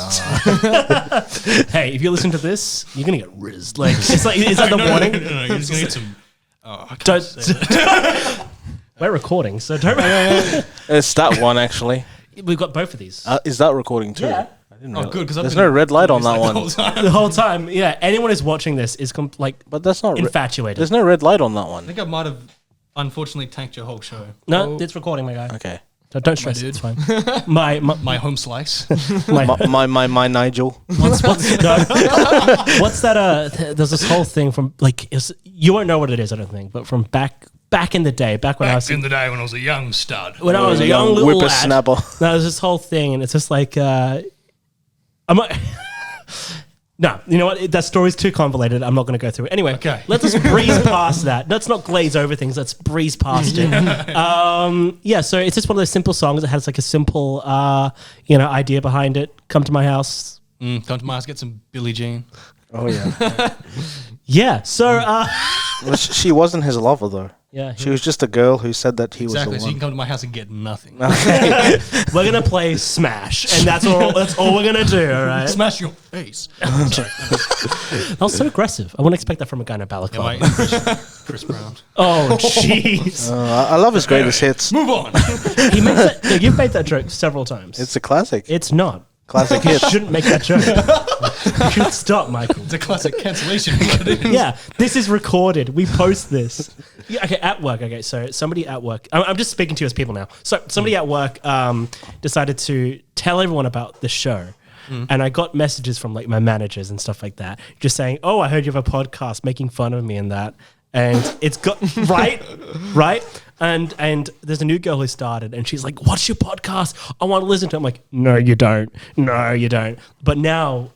Hey, if you listen to this, you're gonna get rizzed. Like, it's like, is that the warning? No, you're just gonna get some. Oh, I can't Don't. say that. We're recording, so don't. It's that one, actually. We've got both of these Is that recording too? Yeah. I didn't Oh, know. good, because There's no red light on that one. the whole time. Yeah, anyone who's watching this is But that's not... infatuated. There's no red light on that I one. think I might have unfortunately tanked your whole show. No, it's recording, my guy. Okay. Don't stress it. dude. It's fine. My My home slice. My Nigel. what's that? There's this whole thing from you won't know what it is, I don't think, but from back in the day, back when I was in the day when I was a young stud. when I was a young little lad. whippersnapper. There's this whole thing, and it's just like I'm not. No, you know what? That story's too convoluted. I'm not going to go through it. Anyway, Okay. let's just breeze past that. Let's not glaze over things. Let's breeze past it. Yeah, so it's just one of those simple songs that has like a simple, idea behind it. Come to my house. Come to my house, get some Billie Jean. Oh, yeah. Yeah, so Well, she wasn't his lover, though. yeah, She was just a girl who said that he Exactly. was So the you can one. come to my house and get nothing. we're gonna play Smash, and that's all we're gonna do. All right. Smash your face. That was so aggressive. I wouldn't expect that from a guy in a balaclava. Yeah, Chris Brown. Oh, jeez. I love his greatest hits. Move on. He makes that. No, you've made that joke several times. It's a classic. It's not. Classic You hit. shouldn't make that joke. You should stop, Michael. It's a classic cancellation. Yeah, this is recorded. We post this. Yeah, okay, at work. Okay, so somebody at work. I'm just speaking to you as people now. So somebody at work decided to tell everyone about the show. And I got messages from like my managers and stuff like that, just saying, "Oh, I heard you have a podcast," making fun of me and that. And it's got right. And there's a new girl who started, and she's like, "What's your podcast? I want to listen to it." I'm like, "No, you don't. No, you don't." But now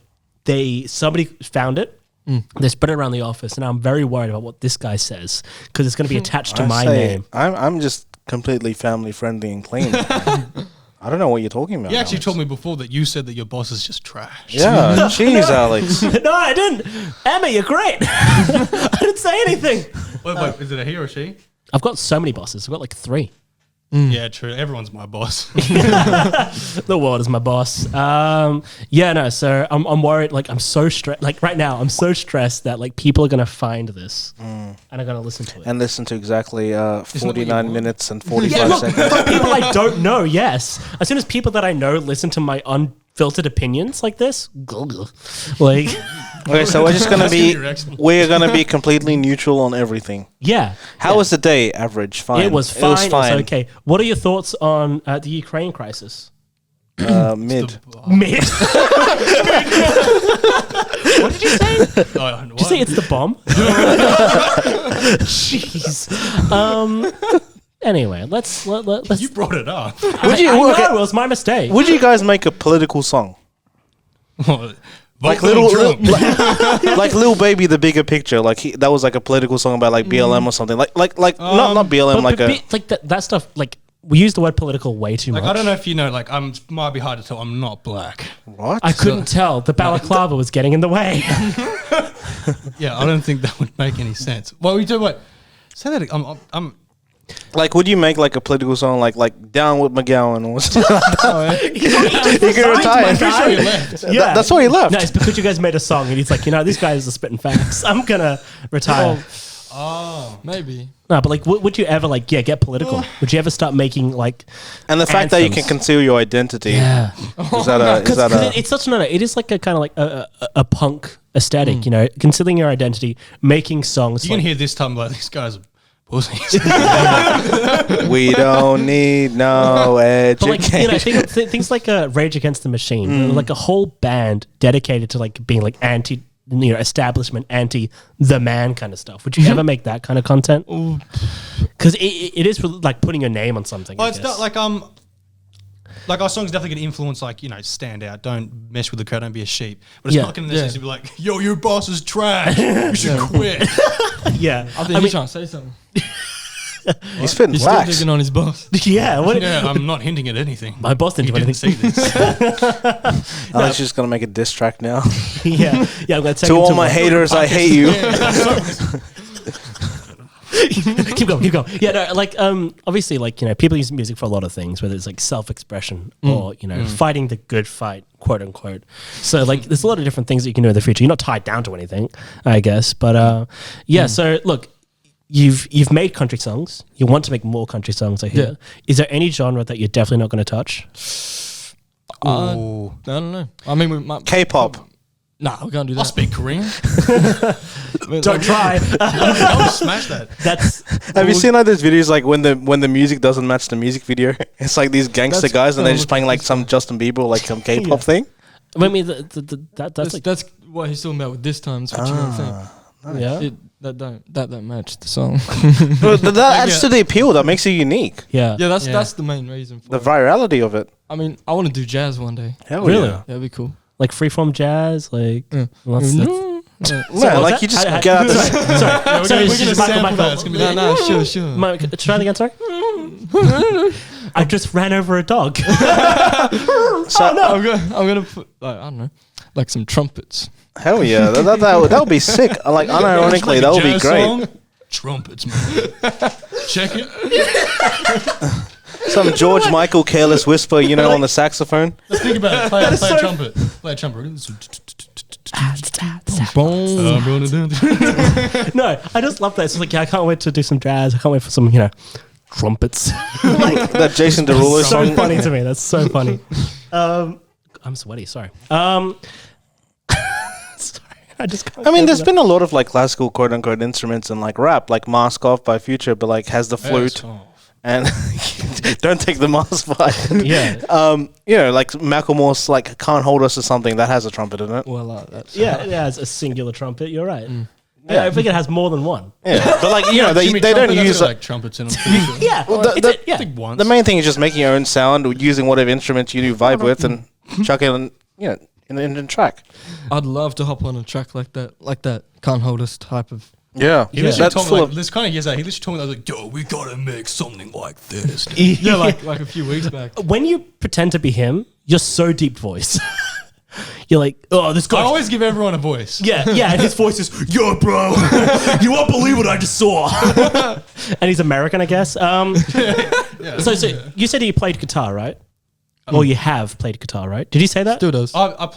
somebody found it. They spread it around the office, and I'm very worried about what this guy says because it's going to be attached to my name. I'm just completely family friendly and clean. I don't know what you're talking about. You actually Alex. told me before that you said that your boss is just trash. Yeah, jeez, Alex. No, I didn't. Emma, you're great. I didn't say anything. Wait, is it a he or she? I've got so many bosses. I've got like 3. Yeah, true. Everyone's my boss. The world is my boss. So I'm worried. Like, I'm so stressed. Like, right now, I'm so stressed that like people are going to find this and are going to listen to it. And listen to exactly what you 49 want? minutes and 45 Yeah, look, seconds. from people I don't know, yes. As soon as people that I know listen to my unfiltered opinions like this, like, Okay, so we're just gonna That's be gonna be your accent. we're gonna be completely neutral on everything. yeah. How was the day? Average, fine. It was fine. It was okay. What are your thoughts on the Ukraine crisis? Mid. Mid. What did you say? Oh, Did you say it's the bomb? Jeez. Anyway, let's. You brought it up. Would you? I know, okay, it was my mistake. would you guys make a political song? Like little, like Lil Baby, the bigger picture. Like that was like a political song about like BLM or something. Like not BLM. Like that stuff. Like we use the word political way too much. I don't know if you know, like, might be hard to tell. I'm not black. What? I couldn't tell. The balaclava was getting in the way. Yeah, I don't think that would make any sense. Well, we do what? Say that. I'm Like, would you make like a political song like "Down with McGowan" or something? You can retire. pretty sure you left. Yeah, that's why he left. No, it's because you guys made a song, and he's like, these guys are spitting facts. I'm gonna retire. Oh, Maybe. No, but like, would you ever get political? Would you ever start making like? And the fact that you can Anthems. conceal your identity. Yeah, Is that a? Is that a? it's such it is like a kind of like a punk aesthetic, concealing your identity, making songs. you can like- hear this time like these guys are pussies. We don't need no But like education. things like Rage Against the Machine, like a whole band dedicated to like being like anti, establishment, anti the man kind of stuff. Would you ever make that kind of content? Because it is like putting your name on something. Well, I it's guess. not like like our song's definitely going to influence, like, you know, stand out. Don't mess with the crowd. Don't be a sheep. But it's not going to necessarily be like, yo, your boss is trash. You should quit. Yeah. I think he's trying to say something. He's spitting He's wax. still digging on his boss. Yeah. I'm not hinting at anything. My boss didn't do anything. See this. Alex just gonna make a diss track now. Yeah. I'm gonna take To all my haters, I hate you. keep going. Yeah, no, like obviously, like, you know, people use music for a lot of things, whether it's like self-expression or, you know, fighting the good fight, quote unquote. So like, there's a lot of different things that you can do in the future. You're not tied down to anything, I guess. But so look, you've made country songs. You want to make more country songs, I hear. Yeah. Is there any genre that you're definitely not going to touch? I don't know. I mean, we might K-pop. Nah, we can't do that. I'll speak Korean. Don't try. I'll smash that. Have you seen like those videos like when the music doesn't match the music video? It's like these gangster guys and they're just playing like some Justin Bieber or like some K-pop thing. I mean, that's what he's talking about with this time. It's what you don't think. Nice. Yeah. That don't match the song. But that adds to the appeal. That makes it unique. Yeah. Yeah, that's the main reason for The virality of it. I mean, I want to do jazz one day. Hell Really? yeah. That'd be cool. Like freeform jazz, like No, like you just get out the... Sorry, we're gonna sample that. It's gonna be No, sure. try it again, sorry. I just ran over a dog. I'm gonna put, like, I don't know, like some trumpets. Hell yeah. That would be sick. Like, unironically, that would be great. Song? Trumpets, man. Check it. Some George Michael careless whisper, you know, on the saxophone. Let's think about it. Play a trumpet. Play a trumpet. No, I just love that. It's like, yeah, I can't wait to do some jazz. I can't wait for some, you know, trumpets. Like that Jason Derulo so song. funny to me. That's so funny. I'm sweaty. Sorry. Sorry. I just can't. I mean, there's been a lot of like classical quote unquote instruments and like rap, like Mask Off by Future, but like has the flute. And don't take the mask by. Yeah. You know, like Macklemore's like Can't Hold Us or something that has a trumpet in it. Well, that's Yeah, it has a singular trumpet. You're right. Yeah, I think it has more than one. Yeah, but like, you know, they don't use like trumpets in them. Yeah. Well, the main thing is just making your own sound or using whatever instruments you do vibe with and chuck it in, you know, in the track. I'd love to hop on a track like that Can't Hold Us type of. Yeah, That's full of this kind of years out. He literally told me, I was like, "Yo, we gotta make something like this." Yeah, like a few weeks back. When you pretend to be him, you're so deep voice. You're like, oh, this guy. I always give everyone a voice. Yeah, and his voice is, yo, bro, you won't believe what I just saw. And he's American, I guess. So you said you played guitar, right? Well, you have played guitar, right? Did you say that? Still does. I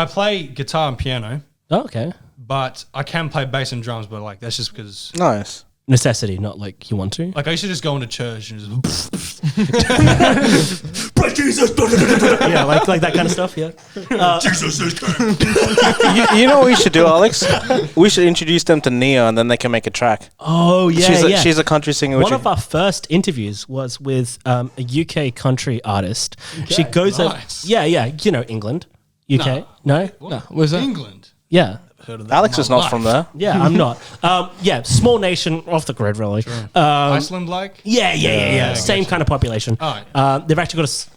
play guitar and piano. Oh, okay. But I can play bass and drums, but like that's just because nice necessity, not like you want to. Like I used to just go into church and just praise Jesus. Yeah, like that kind of stuff. Yeah. Jesus is king. You know what we should do, Alex? We should introduce them to Nia, and then they can make a track. Oh yeah, she's a country singer. One of our first interviews was with a UK country artist. Okay, she goes nice. You know, England, UK. No, where's that? England. Yeah. Alex is not from there. Yeah, I'm not. Small nation off the grid, really. Sure. Iceland, like? Yeah. Same kind of population. All right. They've actually got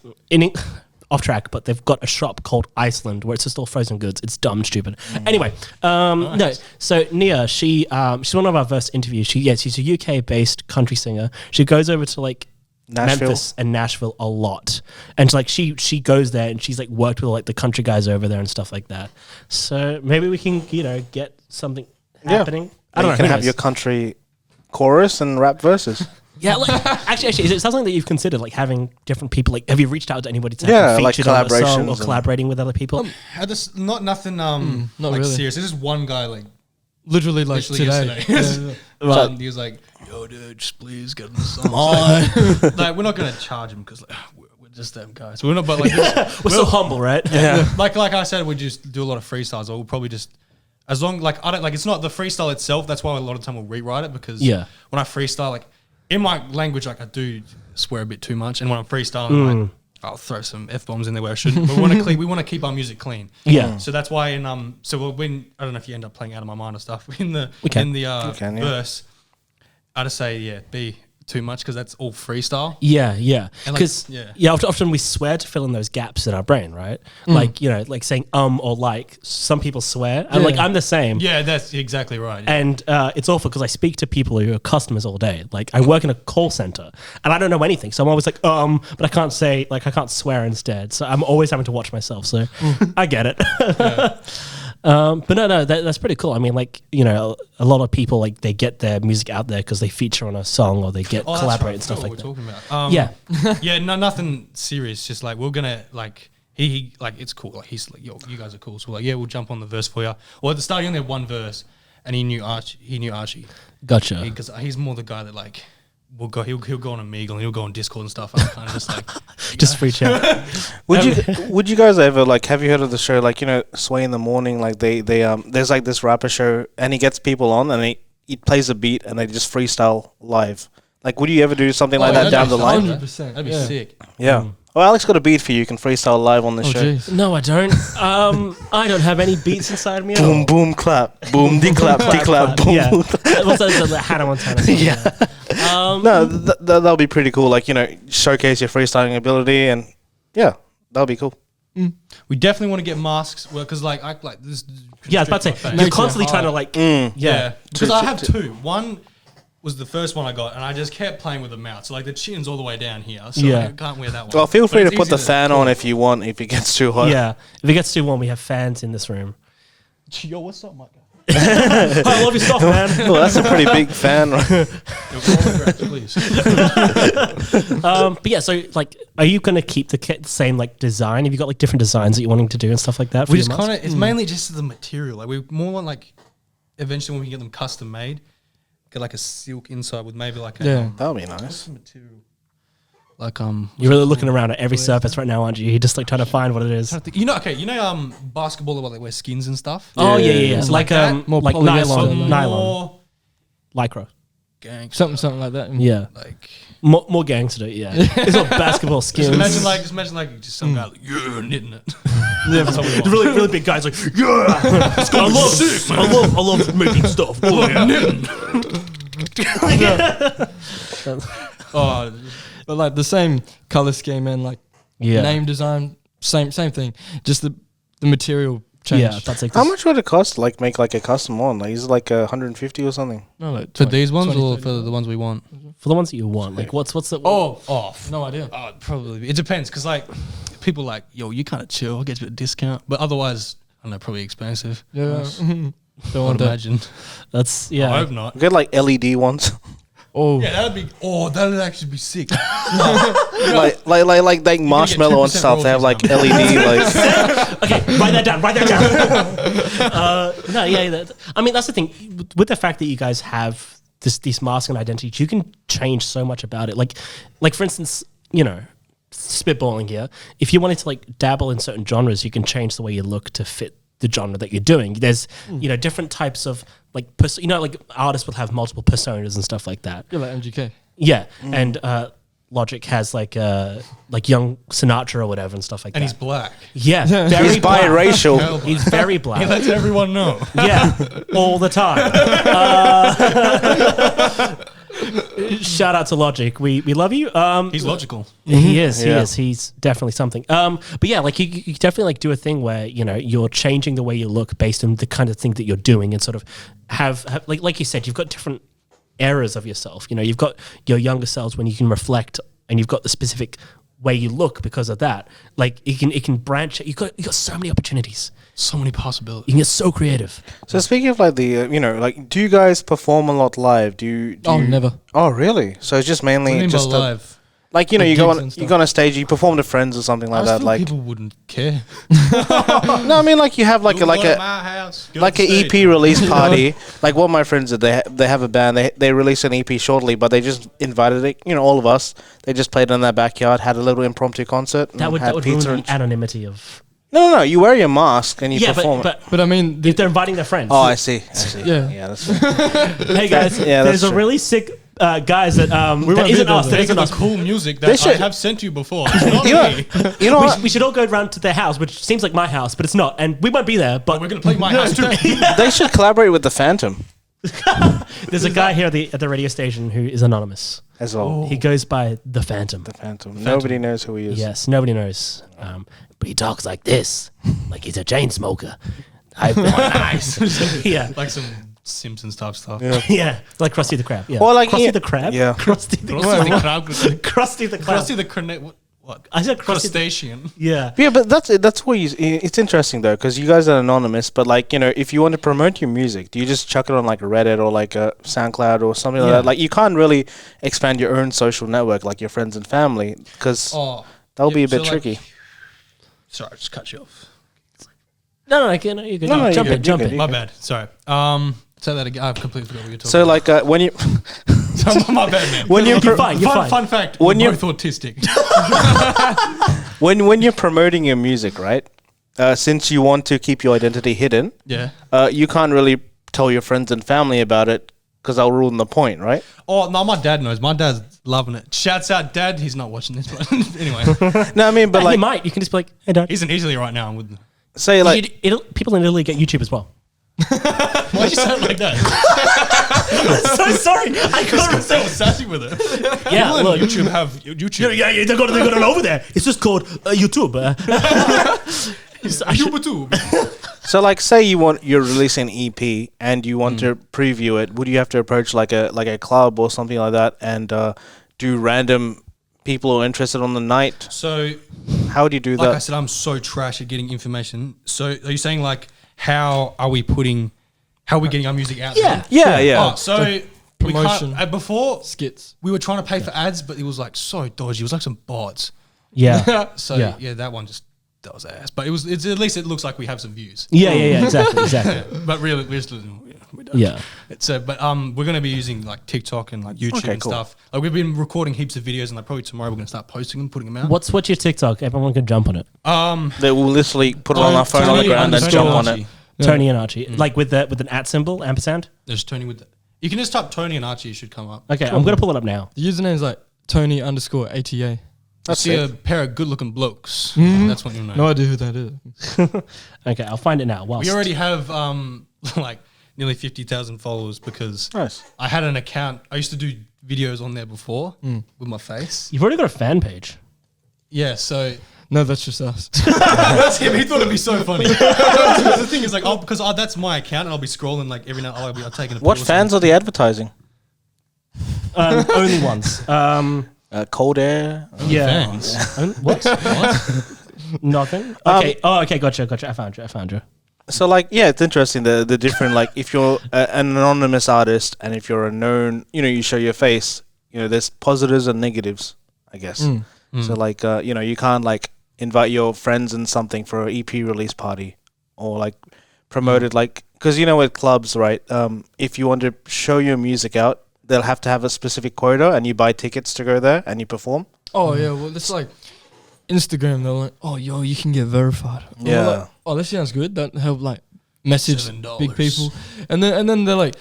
off track, but they've got a shop called Iceland where it's just all frozen goods. It's dumb stupid. Anyway, nice. No. So Nia, she's one of our first interviews. She's a UK-based country singer. She goes over to like Memphis and Nashville a lot, and she goes there and she's like worked with like the country guys over there and stuff like that. So maybe we can get something happening. I don't know. You can have your country chorus and rap verses. Yeah, like actually, is it something that you've considered, like having different people? Like, have you reached out to anybody to have like featured on a song or collaborations collaborating with other people? Nothing not like really. serious. There's just one guy like literally today. Yesterday. Right. He was like, "Yo, dude, just please get in the song." Come on. Like, we're not gonna charge him because like, we're just them guys. We're not, but like we're so humble, right? Yeah. Like I said, we just do a lot of freestyles. Or we'll probably just as long like I don't like it's not the freestyle itself. That's why a lot of time we'll rewrite it because when I freestyle, like in my language, like I do swear a bit too much, and when I'm freestyling, like, I'll throw some F-bombs in there where I shouldn't. But we want to keep our music clean. Yeah. So that's why when I don't know if you end up playing Out of My Mind or stuff in the verse, I just say too much because that's all freestyle. Yeah. And, Because often we swear to fill in those gaps in our brain, right? Like, you know, like saying or like. Some people swear. And like, I'm the same. Yeah, that's exactly right. Yeah. And it's awful because I speak to people who are customers all day. Like, I work in a call center and I don't know anything. So I'm always like, but I can't say, like, I can't swear instead. So I'm always having to watch myself. So I get it. But no, that's pretty cool. I mean, like, you know, a lot of people, like, they get their music out there because they feature on a song or they get collaborate and stuff like that. That's what we're talking about. Yeah, no, nothing serious. Just like we're gonna like he like it's cool. Like he's like, yo, you guys are cool. So we're like, yeah, we'll jump on the verse for you. Well, at the start, he only had one verse, and he knew Archie. Gotcha. Because he's more the guy that like will go. He'll go on Omegle and he'll go on Discord and stuff. And I'm kind of just like just reach out. Would you guys ever like have you heard of the show like, you know, Sway in the Morning? Like they there's like this rapper show and he gets people on and he plays a beat and they just freestyle live. Like, would you ever do something like that down the line? 100%. That'd be sick. Yeah. Well, Alex got a beat for you. You can freestyle live on the show. Geez. No, I don't. I don't have any beats inside of me at all. Boom, boom, clap. Boom, de-clap, de-clap, boom, Yeah. boom. What's that? The Hannah Montana song. Yeah. No, that'll be pretty cool. Like, you know, showcase your freestyling ability and, yeah, that'll be cool. We definitely want to get masks because like this. Yeah, I was about to say, you're constantly trying to like, Yeah, because I have two. One was the first one I got, and I just kept playing with the mouth. So like the chin's all the way down here, so I can't wear that one. Well, feel free But to it's put the easy fan on if you want, if it gets too hot. Yeah, if it gets too warm, we have fans in this room. Yo, what's up, my guy? I love your stuff, man. Well, that's a pretty big fan, right? Please. But yeah, so like, are you going to keep the same like design? Have you got like different designs that you're wanting to do and stuff like that? We just kind of, it's mainly just the material. Like we more want like, eventually when we get them custom made, get like a silk inside with maybe like a That'll be nice. what's the material? Like you're really looking around at every surface right now, aren't you? You're just like trying to find what it is. You know, basketball where they wear skins and stuff. Oh yeah. So Like more like nylon, lycra, gang, something like that. Yeah, like more gangster. Yeah, it's not basketball skins. Just imagine just some guy like knitting it. Yeah, really big guys like I love making stuff. Oh, Oh, But like the same color scheme and like name design, same thing. Just the material change. Yeah, that's like how much would it cost? Like make like a custom one? Like is it like 150 or something? No, like for these ones or for the ones we want? For the ones that you want. Like what's the no idea. Probably it depends because like people like yo, you kind of chill, I'll get you a discount, but otherwise I don't know, probably expensive. Yeah, don't want to imagine. That's I hope not. Get like LED ones. Oh yeah, that'd actually be sick. like marshmallow and stuff. They have like LED like. Okay, write that down. No, yeah. I mean, that's the thing with the fact that you guys have these masks and identities. You can change so much about it. Like for instance, you know, spitballing here. If you wanted to like dabble in certain genres, you can change the way you look to fit the genre that you're doing. There's you know different types of like like artists will have multiple personas and stuff like that. Yeah, like MGK. Yeah, and Logic has like young Sinatra or whatever and stuff like that. And he's black. Yeah, very He's black. biracial. He's very black. He lets everyone know. Yeah, all the time. Shout out to Logic. We love you. He's logical. He is. He's definitely something. But yeah, like you definitely like do a thing where you know you're changing the way you look based on the kind of thing that you're doing, and sort of have like you said, you've got different eras of yourself. You know, you've got your younger selves when you can reflect, and you've got the specific way you look because of that. Like it can branch. You got so many opportunities. So many possibilities. You can get so creative. So speaking of like the you know like do you guys perform a lot live? Do you Never. Oh really? So it's just mainly just live. Like you know Like you gigs and go on a stage, you perform to friends or something like that. Like people wouldn't care. no, I mean like you have like a my house, like an EP release party. Like what my friends did, they have a band. They released an EP shortly, but they just invited it. You know, all of us. They just played it in their backyard, had a little impromptu concert. That would ruin the anonymity of. No. You wear your mask and you perform. But I mean, if they're inviting their friends. Oh, I see. Yeah. That's right. Hey guys, there's a really sick guys that that isn't us. That isn't the us. cool music that I have sent you before. It's not me. You know what? We should all go around to their house, which seems like my house, but it's not. And we won't be there. But We're gonna play my house too. They should collaborate with the Phantom. There's a guy here at the radio station who is anonymous. As well. He goes by the Phantom. The Phantom. Nobody knows who he is. Yes, nobody knows. But he talks like this, like he's a chain smoker. Nice. Yeah, like some Simpsons type stuff. Yeah, like Krusty the Krab. Yeah, Or like Krusty the Krab. Yeah. Krusty the Krab. Krusty the Krab. Krusty the what? I said crustacean. Yeah. Yeah, but that's what it's interesting though, because you guys are anonymous. But like, you know, if you want to promote your music, do you just chuck it on like Reddit or like a SoundCloud or something like that? Like, you can't really expand your own social network like your friends and family, because that'll be a bit tricky. Sorry, I just cut you off. No, you're good. No, Jump in. My bad. Sorry. Say that again. I've completely forgot what you're talking So about. like when you, my bad, man. when you're Fun fact. When we're you're both autistic. when you're promoting your music, right? Since you want to keep your identity hidden, you can't really tell your friends and family about it because they'll ruin the point, right? Oh no, my dad knows. My dad's loving it. Shouts out, Dad. He's not watching this, but anyway, No, I mean, but He like, might. You can just be like, hey, Dad. he's in Italy right now. I'm with. say like, People in Italy get YouTube as well. Why you sound like that? So sorry. I couldn't So sassy with it. Yeah, People look. in YouTube have YouTube. Yeah, they got it over there. It's just called YouTube. YouTube. so like, say you're releasing an EP and you want to preview it. Would you have to approach like a club or something like that and do random people who are interested on the night? So, how would you do like that? I said, I'm so trash at getting information. So, are you saying like, how are we getting our music out there? Yeah. Oh, so promotion. we can't, before Skits. we were trying to pay for ads, but it was like so dodgy. It was like some bots. Yeah. So yeah, that one that was ass. But it's at least it looks like we have some views. Yeah. Exactly. But really, we don't. Yeah. We're gonna be using like TikTok and like YouTube and stuff. Like, we've been recording heaps of videos, and like probably tomorrow we're gonna start posting them, putting them out. What's your TikTok? Everyone can jump on it. They will literally put it on our phone on the ground and jump on it. Tony and Archie, like with an @ symbol, ampersand. There's Tony with. You can just type Tony and Archie. It should come up. Okay, I'm gonna pull it up now. The username is like Tony_ATA. I see a pair of good-looking blokes. That's what you know. No idea who that is. Okay, I'll find it now. We already have like nearly 50,000 followers because I had an account. I used to do videos on there before with my face. You've already got a fan page. Yeah, so No, that's just us. that's him. He thought it'd be so funny. The thing is, like, because that's my account, and I'll be scrolling like every now. I'll taking a. What fans are they advertising? Only ones. Cold Air. Yeah. Fans. What? Nothing. Okay. Okay. Gotcha. I found you. So like, yeah, it's interesting the different, like, if you're an anonymous artist and if you're a known, you show your face, there's positives and negatives, I guess. So like, you can't like invite your friends and something for an EP release party or like promote it, like, because with clubs, right? If you want to show your music out, they'll have to have a specific quota and you buy tickets to go there and you perform. Oh yeah, well it's like Instagram. They're like, oh yo, you can get verified. Yeah. Like, oh, that sounds good. That help like message $7. big people, and then they're like,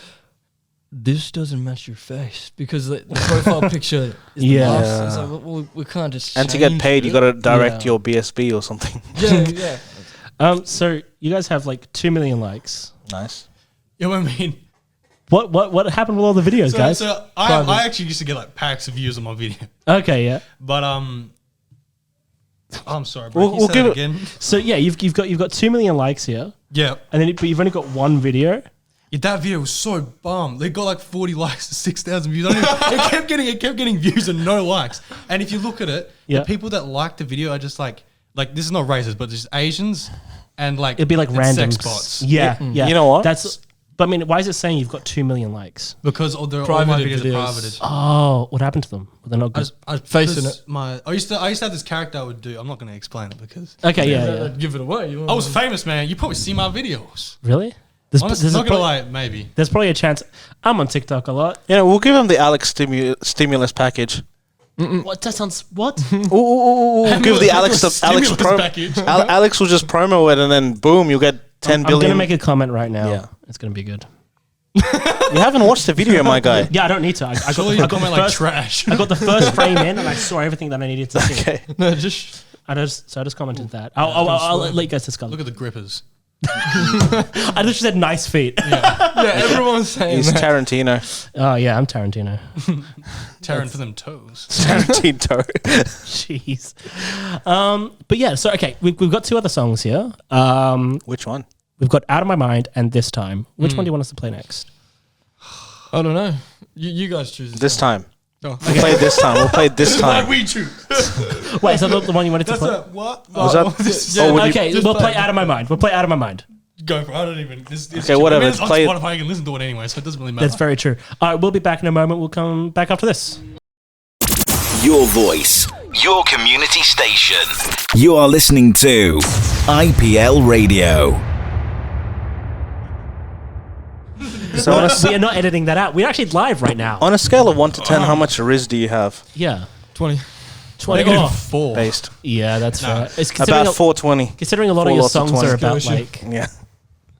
this doesn't match your face because the profile picture is the mask. It's like, well, we can't just. And to get paid, you got to direct Yeah. your BSB or something. Yeah. So you guys have like 2 million likes. Nice. You know what I mean? What happened with all the videos, guys? So I actually used to get like packs of views on my video, Okay, yeah. but I'm sorry, bro. We'll give it again. So yeah, you've got 2 million likes here, Yeah. and then but you've only got one video. Yeah, that video was so bummed. They got like 40 likes to 6,000 views. It kept getting views and no likes. And if you look at it, the people that like the video are just like this is not racist, but just Asians and like It'd be like and random sex bots. Yeah. You know what? But I mean, why is it saying you've got 2 million likes? Because all my Privated videos videos. are privated. Oh, what happened to them? Well, they're not good. I Facing it. I used to have this character I would do. I'm not going to explain it because Okay, yeah. Give it away. I was famous, man. You probably see my videos. Really? Honestly, not gonna lie, maybe. There's probably a chance. I'm on TikTok a lot. We'll give him the Alex stimulus package. What? That sounds what? Ooh, give the Alex package. Alex will just promo it and then boom, you'll get 10 I'm billion. gonna make a comment right now. Yeah. It's gonna be good. You haven't watched the video, my guy. Yeah, I don't need to. I Surely got you comment like trash. I got the first frame in, and I saw everything that I needed to see. Okay. No, just I just commented that. I'll let you guys discuss. Look at the grippers. I literally said nice feet. Yeah, everyone's saying He's that. Tarantino. Oh yeah, I'm Tarantino. Tearing for them toes. Tarantino. Jeez. But yeah, so okay, we've got 2 other songs here. Which one? We've got Out of My Mind and This Time. Which one do you want us to play next? I don't know. You guys choose. This time. Oh. We'll play this time. We'll play this time. we choose. Wait, is that the one you wanted to play? What? Was that? Yeah, would you- Okay, we'll play Out of My Mind. We'll play Out of My Mind. Go for it. I don't even. Okay, whatever. It's Play it. on Spotify. I can listen to it anyway, so it doesn't really matter. That's very true. All right, we'll be back in a moment. We'll come back after this. Your voice, your community station. You are listening to IPL Radio. So We are not editing that out. We're actually live right now. on a scale of 1 to 10, how much Riz do you have? Yeah. 20. 20. Negative Oh, 4. Based. yeah, that's fair. It's considering About 420. considering a lot of 4 your lots of songs 20. are about like Yeah.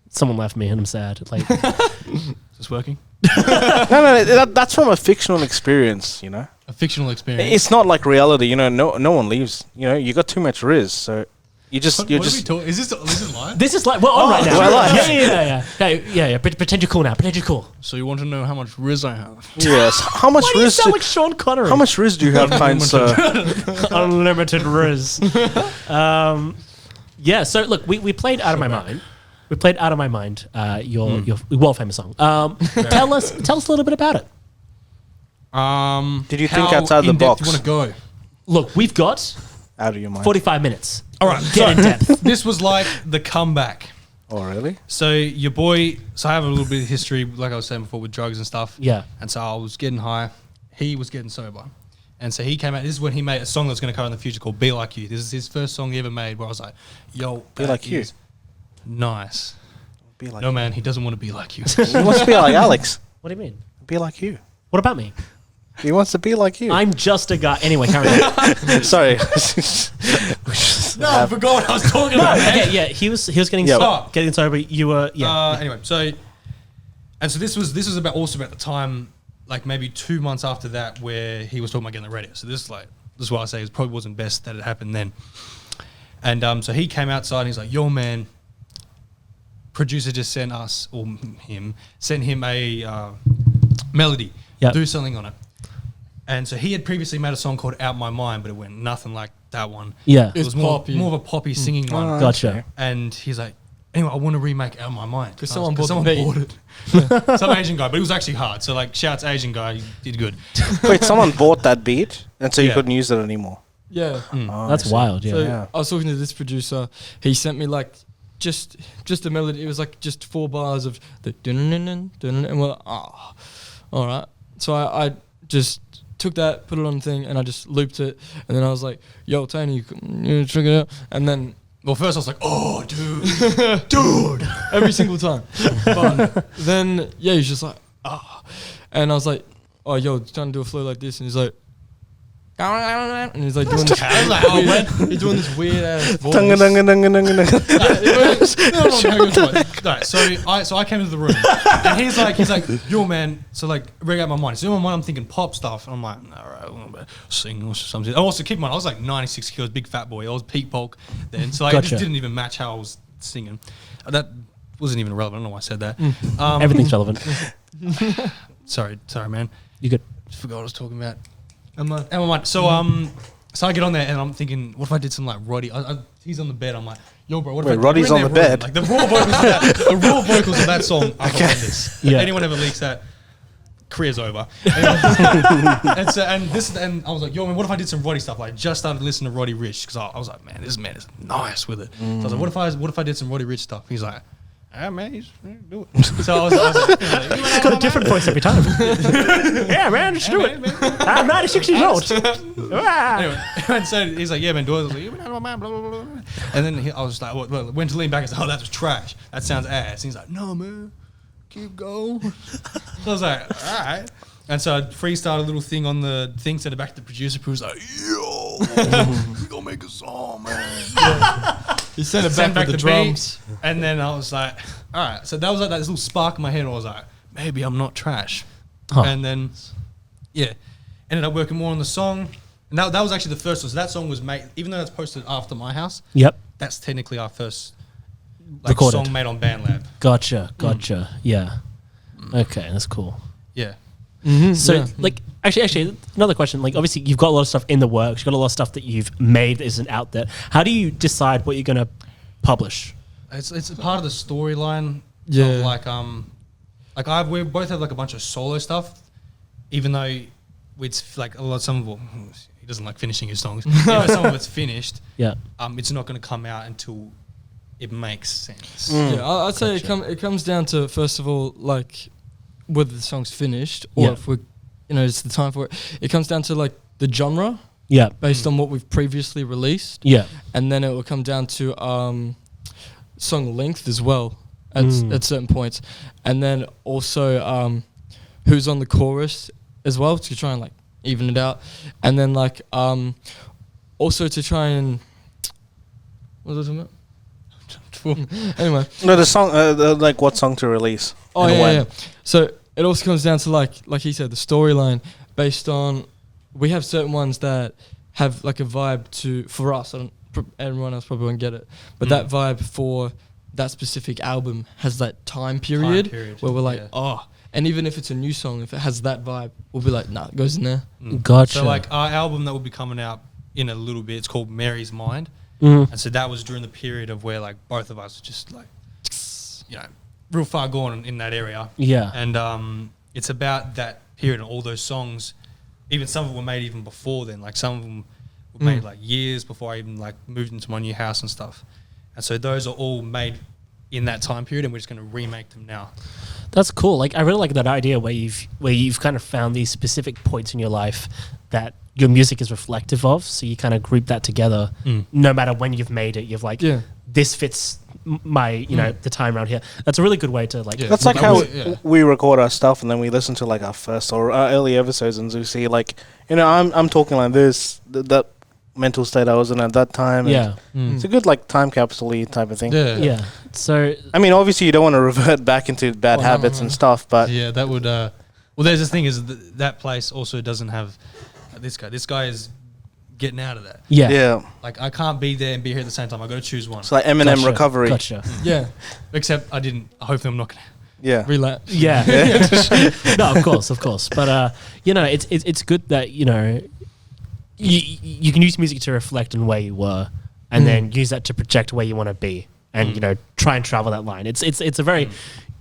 someone left me and I'm sad. Like Is this working? No, that's from a fictional experience, you know? A fictional experience. It's not like reality, you know, no one leaves. You know, you got too much Riz, so you're What are we just talking? Is this live? this is like we're on right now. we're live. Yeah. Pretend you're cool now. Pretend you're cool. So you want to know how much Riz I have? yes. How much Why do you Riz sound like Sean Connery? how much Riz do you have, kind sir? unlimited Riz? Yeah. So look, we played Out of My Mind. We played Out of My Mind. Your world famous song. Tell us a little bit about it. Did you think how outside the in-depth box? You want to go? Look, we've got Out of your mind. 45 minutes. All right. Get in depth. This was like the comeback. Oh, really? So your boy. So I have a little bit of history, like I was saying before, with drugs and stuff. Yeah. And so I was getting high. He was getting sober. And so he came out. This is when he made a song that's going to come in the future called "Be Like You." This is his first song he ever made. Where I was like, "Yo, Be that like you." is nice." Be like No man, he doesn't want to be like you. He wants to be like Alex. What do you mean? Be like you. What about me? He wants to be like you. I'm just a guy. Anyway, carry on. Sorry. No, I forgot what I was talking about. Okay, yeah, he was getting Yeah. getting sober. You were Anyway, so this was also about the time, like maybe 2 months after that, where he was talking about getting the radio. So this is why I say it probably wasn't best that it happened then. And so he came outside and he's like, "Yo, man, producer just sent him a melody. Yep. Do something on it." And so he had previously made a song called "Out My Mind," but it went nothing like that one. Yeah. It was It's more poppy. of a poppy singing one. Gotcha. And he's like, "Anyway, I want to remake Out of My Mind." Because And I someone was- bought the beat. bought it. Some Asian guy, but it was actually hard. So like, shouts Asian guy, you did good. Wait, someone bought that beat, and so you Yeah. couldn't use it anymore. Yeah. Oh, That's I see. wild. Yeah. So Yeah. I was talking to this producer. He sent me like just a melody. It was like just 4 bars of the dun-dun-dun-dun, dun-dun-dun, and we're like, oh, all right. So I just took that, put it on the thing, and I just looped it. And then I was like, "Yo, Tony, you check it out." And then Well, first I was like, "Oh, dude, every single time. But then yeah, he's just like, ah, and I was like, "Oh, yo, trying to do a flow like this," and he's like. And he's like doing this. I was like, "Oh, man." He's doing this weird ass voice. Dunga, dunga, dunga, dunga, dunga. Right, so I came into the room and he's like, "Yo, man." So like, ring out my mind. So in my mind, I'm thinking pop stuff, and I'm like, "All right, well, sing or something." I also keep in mind, I was like 96 kilos, big fat boy. I was peak bulk then, so like, it Gotcha. just didn't even match how I was singing. That wasn't even relevant. I don't know why I said that. Everything's relevant. Sorry, man. You good? Just forgot what I was talking about. So I get on there and I'm thinking, what if I did some like Roddy? He's on the bed. I'm like, "Yo, bro, what if Wait, I did- Roddy's we're in on the their room. bed? Like the raw vocals of that song are horrendous. Yeah. Anyone ever leaks that, career's over. And I was like, "Yo, man, what if I did some Roddy stuff? Like, just started listening to Roddy Ricch because I was like, man, this man is nice with it." So I was like, what if I did some Roddy Ricch stuff? He's like, "Ah, man, you should do it." So I was like, He's got a different voice every time. Yeah, man, just do it. I'm 96 years old. Ah. Anyway, and so he's like, "Yeah, man, do it." I was like, "Yeah, man, blah, blah, blah, blah." And then I was like, well, went to lean back and said, "Oh, that was trash. That sounds ass." And he's like, "No, man, keep going." So I was like, "All right." And so I freestyled a little thing on the thing, sent it back to the producer, who was like, "Yo, we gonna make a song, man." He sent it Sent back with the beat, drums. and then I was like, "All right." So that was like that little spark in my head. I was like, maybe I'm not trash. Huh. And then, yeah, ended up working more on the song. And that was actually the first one. So that song was made, even though that's posted after my house, Yep. that's technically our first recorded. Song made on BandLab. Gotcha. Yeah. Okay, that's cool. Yeah. So, actually, another question. Like, obviously, you've got a lot of stuff in the works. You've got a lot of stuff that you've made that isn't out there. How do you decide what you're going to publish? It's a part of the storyline. Yeah. Of we both have like a bunch of solo stuff, even though it's like some of he doesn't like finishing his songs. Even though some of it's finished. Yeah. It's not going to come out until it makes sense. Yeah, I'd say it comes down to, first of all, like whether the song's finished or if we're, it's the time for it. It comes down to like the genre. Yeah. Based on what we've previously released. Yeah. And then it will come down to song length as well at certain points. And then also who's on the chorus as well to try and like even it out. And then like also to try and what was I talking about? Anyway, no, the song, like what song to release? Oh yeah. So it also comes down to like he said, the storyline based on. We have certain ones that have like a vibe for us. Everyone else probably won't get it, but that vibe for that specific album has that time period where we're like, and even if it's a new song, if it has that vibe, we'll be like, nah, it goes in there. Gotcha. So like our album that will be coming out in a little bit, it's called Mary's Mind. And so that was during the period of where like both of us just like, real far gone in that area. Yeah. And it's about that period and all those songs. Even some of them were made even before then. Like some of them were made like years before I even like moved into my new house and stuff. And so those are all made in that time period, and we're just going to remake them now. That's cool. Like I really like that idea where you've kind of found these specific points in your life that your music is reflective of, so you kind of group that together. No matter when you've made it, you've like, this fits my, the time around here. That's a really good way to like. Yeah. That's like how we record our stuff, and then we listen to like our first or our early episodes, and we see like, I'm talking like this, that mental state I was in at that time. Yeah, it's a good like time capsule type of thing. Yeah. So I mean, obviously, you don't want to revert back into bad habits and stuff, but that would. Well, there's this thing is that place also doesn't have. This guy is getting out of that. Yeah. Like I can't be there and be here at the same time. I got to choose one. It's like Eminem recovery. Gotcha. Yeah. Except I didn't. Hopefully, I'm not gonna. Yeah. Relapse. Yeah. No, of course. But it's good that you can use music to reflect on where you were, and then use that to project where you want to be, and try and travel that line. It's a very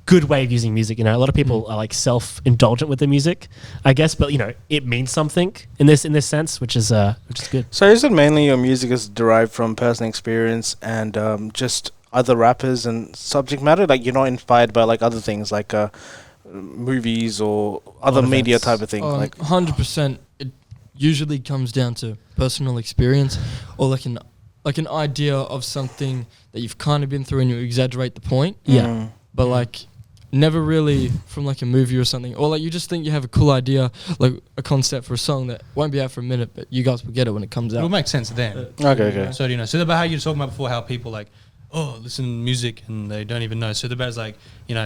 good way of using music. A lot of people are like self-indulgent with their music, I guess, but it means something in this sense, which is good. So is it mainly your music is derived from personal experience and just other rappers and subject matter? Like you're not inspired by like other things like movies or other media type of things? Like 100%. It usually comes down to personal experience or like an idea of something that you've kind of been through and you exaggerate the point. Yeah. But like never really from like a movie or something, or like you just think you have a cool idea, like a concept for a song that won't be out for a minute, but you guys will get it when it comes out. It'll make sense then. Okay. So so about how you were talking about before, how people like, listen to music and they don't even know. So the bed's like,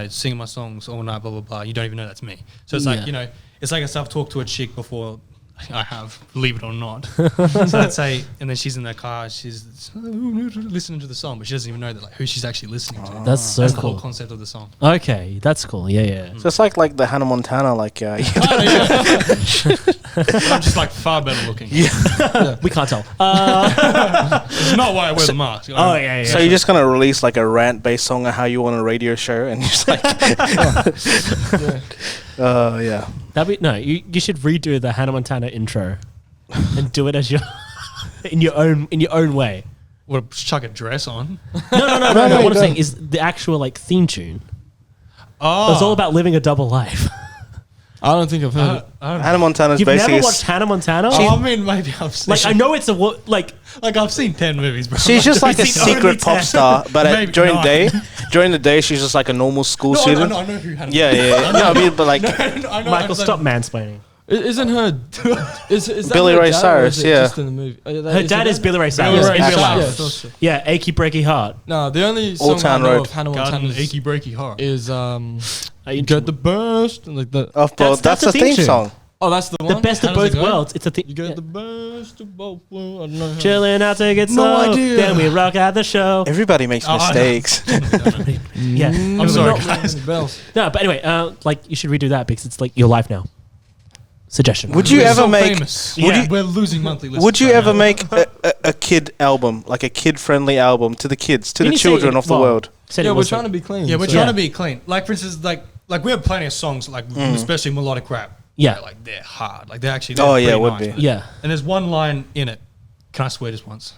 singing my songs all night, blah blah blah. You don't even know that's me. So it's like it's like a self-talk to a chick before I have, believe it or not. So let's say, and then she's in the car, she's listening to the song, but she doesn't even know that like who she's actually listening to. That's so that's cool. the whole concept of the song. Okay, that's cool. Yeah. So it's like the Hannah Montana, like I'm just like far better looking. We can't tell. It's not why I wear the mask. Yeah. So you're just gonna release like a rant-based song on how you want a radio show, and you're just like, yeah. You should redo the Hannah Montana intro and do it as your in your own way. What, chuck a dress on? No. What I'm saying is the actual like theme tune. Oh, It's all about living a double life. I don't think I've heard it. Hannah Montana's You've basically never watched Hannah Montana? I mean, maybe I've seen. Like I know it's like I've seen 10 movies, bro. she's just like a I've seen only secret pop 10. star, but during 9. the day she's just like a normal school No, student. I know who Hannah. Yeah. No, I mean, but like I know. Michael, stop mansplaining. Isn't her? Is that Billy her Ray dad, or Cyrus, is it yeah. Just in the movie. Her dad is Billy Ray Cyrus Billy in Ray real life. Cyrus. Yeah, Achy Breaky Heart. No, the only Old song Town I know Road. of Hannah Garden Montana's achy breaky heart. is "Get the Best" and like that. that's the theme song. Oh, that's the one. The best How of does both it go? worlds. It's a You get the best of both worlds. I don't know how. chilling out, take it No slow. idea. Then we rock out the show. Everybody makes mistakes. Yeah. I'm sorry, guys. Bells. No, but anyway, like you should redo that because it's like your life now. Suggestion. Would you We're ever so make? famous. Yeah. We're losing monthly listeners. Would you right ever now. make a kid album, like a kid-friendly album to the kids, to Didn't the you say children it- of the well, world? said Yeah, it we're was trying to be clean. Yeah, we're so- trying Yeah. to be clean. Like for instance, like we have plenty of songs, like especially melodic rap. Yeah. Like they're hard. Like they're actually. Oh, They're yeah, pretty would nice, be. man. Yeah. And there's one line in it. Can I swear just once?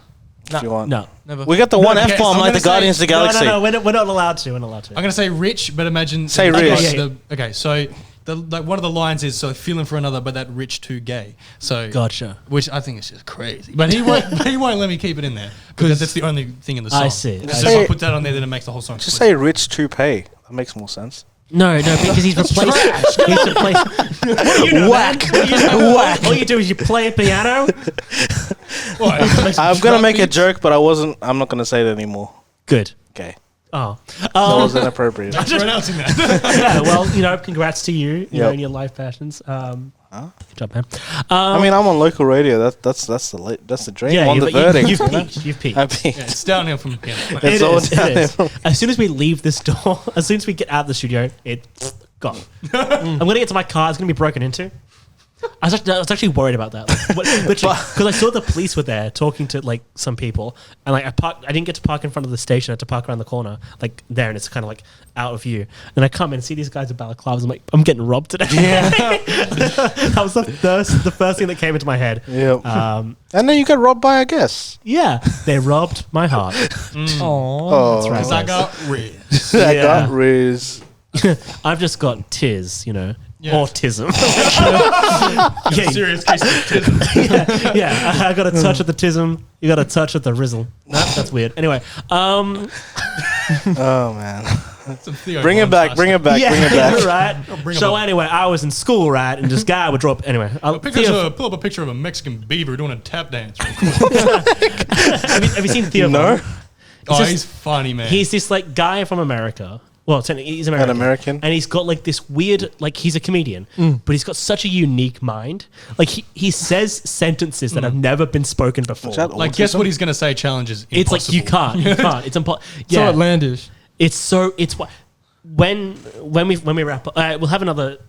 If you want. No. Never. We got the one okay, F-bomb I'm like the gonna say- Guardians of the No, Galaxy. no, we're not allowed to. We're not allowed to. I'm gonna say rich, but imagine. Say okay, rich. Okay, so like one of the lines is so feeling for another, but that rich too gay. So Gotcha. which I think is just crazy. But he won't. He won't let me keep it in there because that's the only thing in the song. I see. So I if see. I put that on there, then it makes the whole song. Just split. say rich toupee. That makes more sense. No, because he's replaced. He's replaced. What do you know, Whack. man? Whack. All you do is you play a piano. What? I'm gonna make a joke, but I'm not gonna say it anymore. Good. Okay. Oh. That was inappropriate. I'm just pronouncing that. Yeah. Well, congrats to you. You know, Yep. in your life passions. Good job, man. I mean, I'm on local radio. That's the dream. Yeah, on the but verdict. you've you know? peaked. You've peaked. I peaked. Yeah, it's downhill from here. It's It all is, down it is. there. As soon as we leave this door, as soon as we get out of the studio, it's gone. I'm gonna get to my car. It's gonna be broken into. I was actually worried about that, literally, because I saw the police were there talking to like some people, and like I didn't get to park in front of the station. I had to park around the corner, like there, and it's kind of like out of view. And I come and see these guys with balaclavas. I'm like, I'm getting robbed today. Yeah. That was the first thing that came into my head. Yeah. And then you got robbed by a guest. Yeah, they robbed my heart. Oh, That's right. Because I got Riz. I Yeah. got Riz. I've just got tiz, Yeah. autism. yeah, Serious case of autism. yeah. I got a touch of the tism. You got a touch of the rizzle. That's weird. Anyway, Oh man. Some Theo Bring it Von back. Tusk. Bring it back. Bring it back. right. bring 'em So up. anyway, I was in school, right, and this guy would drop. Anyway, Pull up a picture of a Mexican beaver doing a tap dance. have you seen Theo? No. Von? Oh, just- he's funny, man. He's this like guy from America. Well, he's American. American? And he's got like this weird, like he's a comedian, but he's got such a unique mind. Like he says sentences that have never been spoken before. Is that like, guess what he's gonna say? Challenges. It's like you can't. It's impossible. So outlandish. It's what when we wrap up, we'll have another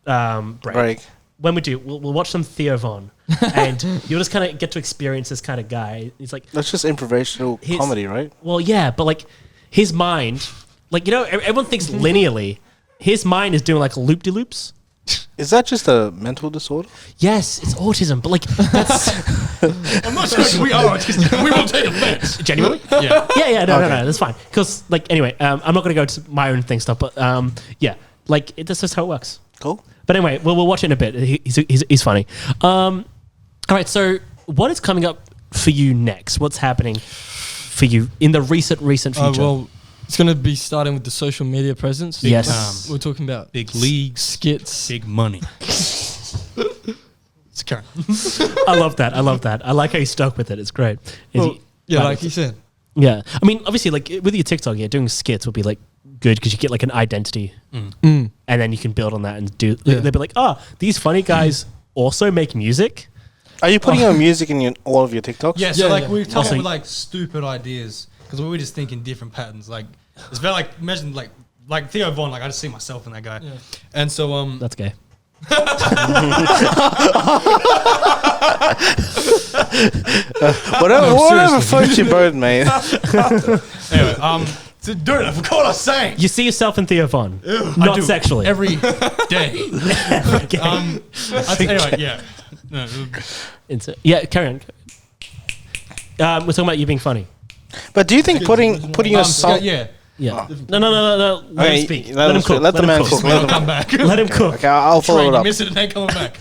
break. When we do, we'll watch some Theo Von, and you'll just kind of get to experience this kind of guy. He's like, That's just improvisational comedy, right? well, yeah, but like his mind, like everyone thinks linearly. His mind is doing like loop de loops. Is that just a mental disorder? Yes, it's autism, but like that's I'm not sure we are autistic. We will take offense. genuinely. Yeah. Yeah, no, that's fine. Because like anyway, I'm not gonna go to my own thing stuff, but yeah, like that's just how it works. Cool. But anyway, we'll watch it in a bit. He's funny. All right, so what is coming up for you next? What's happening for you in the recent future? Well, it's going to be starting with the social media presence. Yes. We're talking about Big leagues, skits. big money. It's current. I love that. I like how you stuck with it. It's great. Yeah, like you said. Yeah. I mean, obviously, like with your TikTok, doing skits would be like good because you get like an identity, and then you can build on that and do. Yeah. They'll be like, oh, these funny guys also make music. Are you putting your music in all of your TikToks? Yeah, so Yeah, like yeah. we come Also- up with like stupid ideas because we were just thinking different patterns. Like it's very like imagine like Theo Von. Like I just see myself in that guy, and so That's gay. Whatever floats your boat, mate. anyway, so dude, I forgot what I was saying. You see yourself in Theo Von, I not do sexually. every day. Okay. Anyway, yeah. No, Yeah, carry on. We're talking about you being funny. But do you think putting your song? yeah. Yeah. No. Let Okay, him speak. let him cook. let the man cook. I'll come back. Let him cook. Okay, I'll follow Train, it you up. missed it and ain't coming back.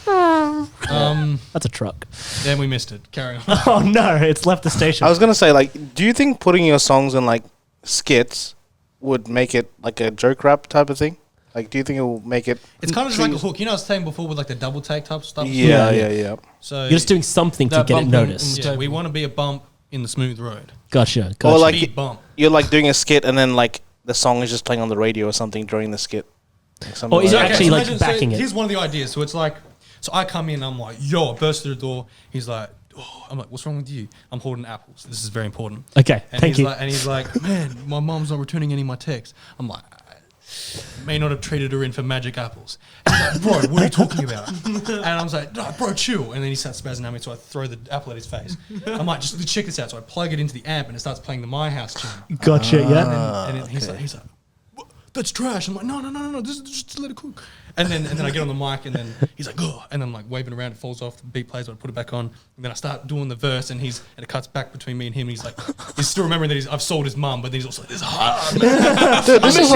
That's a truck. Then we missed it. Carry on. Oh no, it's left the station. I was gonna say, like, do you think putting your songs in like skits would make it like a joke rap type of thing? Like, do you think it will make it? It's kind of just like a hook. You know, I was saying before with like the double take type stuff. Yeah. So You're just doing something to That get it bump in- noticed. yeah, we want to be a bump in the smooth road. Gotcha. Or like Speed bump. you're like doing a skit and then like the song is just playing on the radio or something during the skit. Like something Or is like it that. actually, like, imagine- backing it? Here's one of the ideas. So it's like So I come in, I'm like, yo, I burst through the door. He's like, oh, I'm like, what's wrong with you? I'm holding apples. This is very important. Okay, and thank you. And he's like, man, my mom's not returning any of my texts. I'm like, may not have traded her in for magic apples. He's like, bro, what are you talking about? And I was like, no, bro, chill. And then he starts spazzing at me, so I throw the apple at his face. I'm like, just check this out. So I plug it into the amp, and it starts playing the My House tune. Gotcha, yeah. And then he's like, that's trash. I'm like, no, just let it cook. And then I get on the mic, and then he's like, oh, and I'm like waving around, it falls off, the beat plays, I put it back on, and then I start doing the verse, and it cuts back between me and him, and he's like, he's still remembering that I've sold his mum, but then he's also like, this is hard. Dude, this is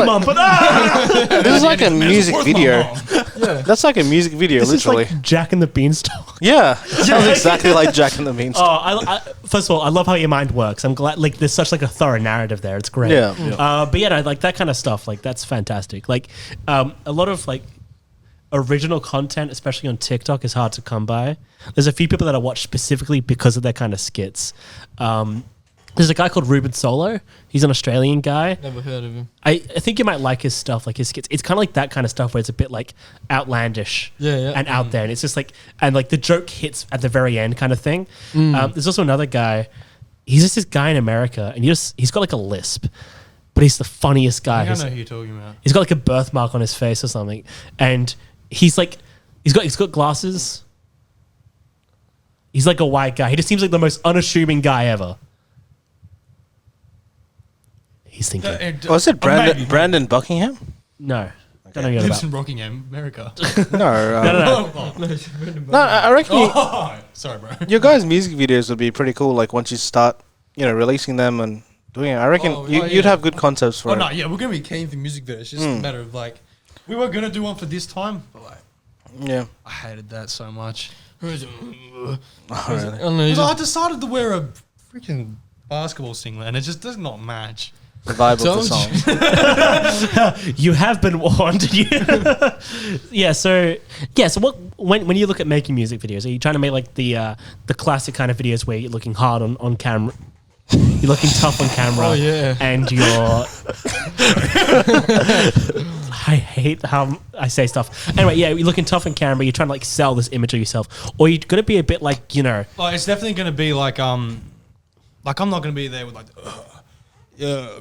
like a music video. Yeah. That's like a music video, this literally. Is like Jack and the Beanstalk. Yeah, it sounds exactly like Jack and the Beanstalk. I first of all, I love how your mind works. I'm glad, like, there's such like a thorough narrative there. It's great. Yeah. But yeah, no, like that kind of stuff, like that's fantastic. Like, a lot of like original content, especially on TikTok, is hard to come by. There's a few people that I watch specifically because of their kind of skits. There's a guy called Ruben Solo. He's an Australian guy. Never heard of him. I think you might like his stuff, like his skits. It's kind of like that kind of stuff where it's a bit like outlandish and out there. And it's just like, and like the joke hits at the very end kind of thing. There's also another guy. He's just this guy in America, and he's got like a lisp, but he's the funniest guy. I know who you're talking about. He's got like a birthmark on his face or something. And he's like, he's got glasses. He's like a white guy. He just seems like the most unassuming guy ever. He's thinking. Was it Brandon Buckingham? No. He lives in Rockingham, America. No. I reckon sorry, bro. your guys' music videos would be pretty cool, like once you start, releasing them and doing it. I reckon you'd have good concepts for it. No, yeah, we're going to be keen for music videos. It's just a matter of like, we were going to do one for this time, but like, yeah. I hated that so much. Really? I decided to wear a freaking basketball singlet, and it just does not match the vibe of the song. You have been warned. So what when you look at making music videos, are you trying to make like the classic kind of videos where you're looking hard on camera? You're looking tough on camera. Oh yeah. And you're I hate how I say stuff. Anyway, yeah, you're looking tough on camera, you're trying to like sell this image of yourself. Or you're gonna be a bit like, Oh, it's definitely gonna be like I'm not gonna be there with like Yeah.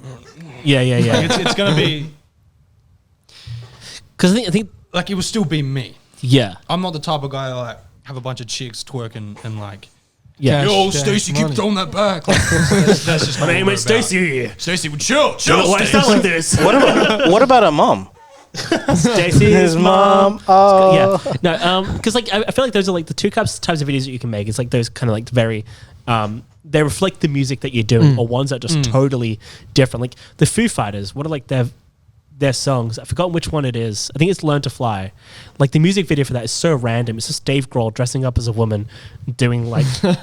Like it's gonna be because I think like it will still be me. Yeah. I'm not the type of guy that like have a bunch of chicks twerking and like yo, Stacey, keep throwing that back. Like, that's just my name is Stacey. Stacey, chill. Why is that like this? What about a mom? Stacey's mom. Oh. Yeah. No, because like I feel like those are like the two types of videos that you can make. It's like those kind of like very they reflect the music that you're doing, or ones that are just totally different. Like the Foo Fighters, what are like their songs? I forgot which one it is. I think it's Learn to Fly. Like the music video for that is so random. It's just Dave Grohl dressing up as a woman doing like I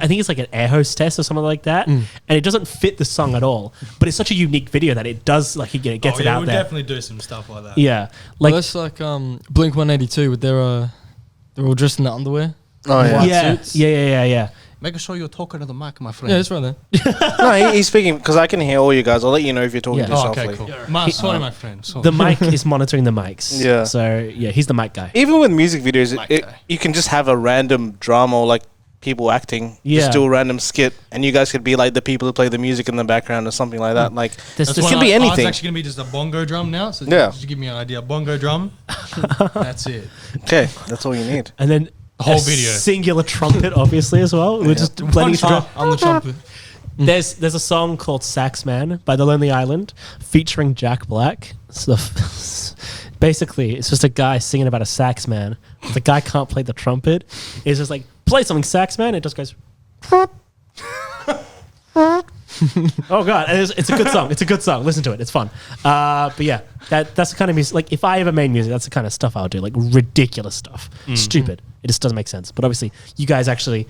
think it's like an air hostess or something like that, and it doesn't fit the song at all. But it's such a unique video that it does like it gets it out we'll there. Definitely do some stuff like that. Yeah, like that's like Blink 182 with they're all dressed in the underwear. Oh yeah. Yeah. Make sure you're talking to the mic, my friend. Yeah, it's right there. No, he's speaking because I can hear all you guys. I'll let you know if you're talking too softly. Okay, cool. Sorry, my friend. Sorry. The mic is monitoring the mics. Yeah. So yeah, he's the mic guy. Even with music videos, you can just have a random drama or like people acting. Yeah. Just do a random skit, and you guys could be like the people who play the music in the background or something like that. Like this can be anything. It's actually gonna be just a bongo drum now. So just to give me an idea, bongo drum. That's it. Okay, that's all you need. And then whole video, singular trumpet, obviously as well. We're just blending together. On the trumpet. There's a song called Sax Man by The Lonely Island featuring Jack Black. So basically, it's just a guy singing about a sax man. The guy can't play the trumpet. It's just like, play something, sax man. It just goes. Oh god, and it's a good song. It's a good song. Listen to it. It's fun. But yeah, that's the kind of music. Like if I ever made music, that's the kind of stuff I would do. Like ridiculous stuff, stupid. It just doesn't make sense. But obviously, you guys actually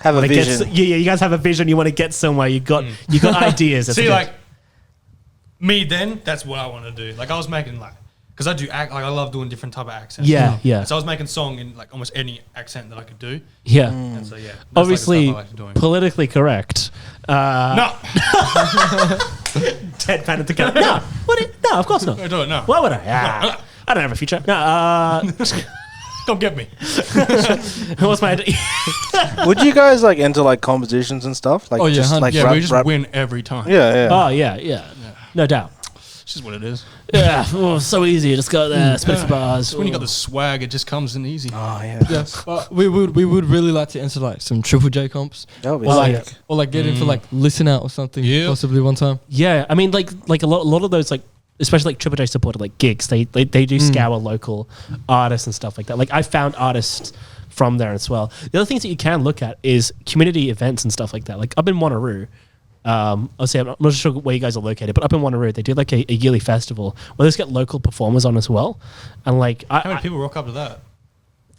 have a vision. You guys have a vision. You want to get somewhere. You got ideas. See, like me, then that's what I want to do. Like I was making because I do act. Like I love doing different type of accents. Yeah. And so I was making song in like almost any accent that I could do. Yeah. And so yeah, obviously like politically correct. No. Deadpan at the camera. No, of course not. I do it now. Why would I? I don't have a future. No. Come get me. What's my idea? Would you guys like enter like competitions and stuff? Like, yeah, just, like, Yeah, rap, we just rap? win every time. Yeah. Oh, yeah. No doubt. It's just what it is. Yeah, so easy. Just go there, spit some bars. When you got the swag, it just comes in easy. Oh yeah. Yeah, but we would really like to enter like some Triple J comps, That would be sick. or like get in for like listen out or something. Yeah. Possibly one time. Yeah, I mean, like a lot of those, like, especially like Triple J supported like gigs, they do scour local artists and stuff like that. Like, I found artists from there as well. The other things that you can look at is community events and stuff like that. Like, up in Wanneroo, I'll say, I'm not sure where you guys are located, but up in Wanneroo, they do like a yearly festival where they just get local performers on as well. And like, How many people rock up to that?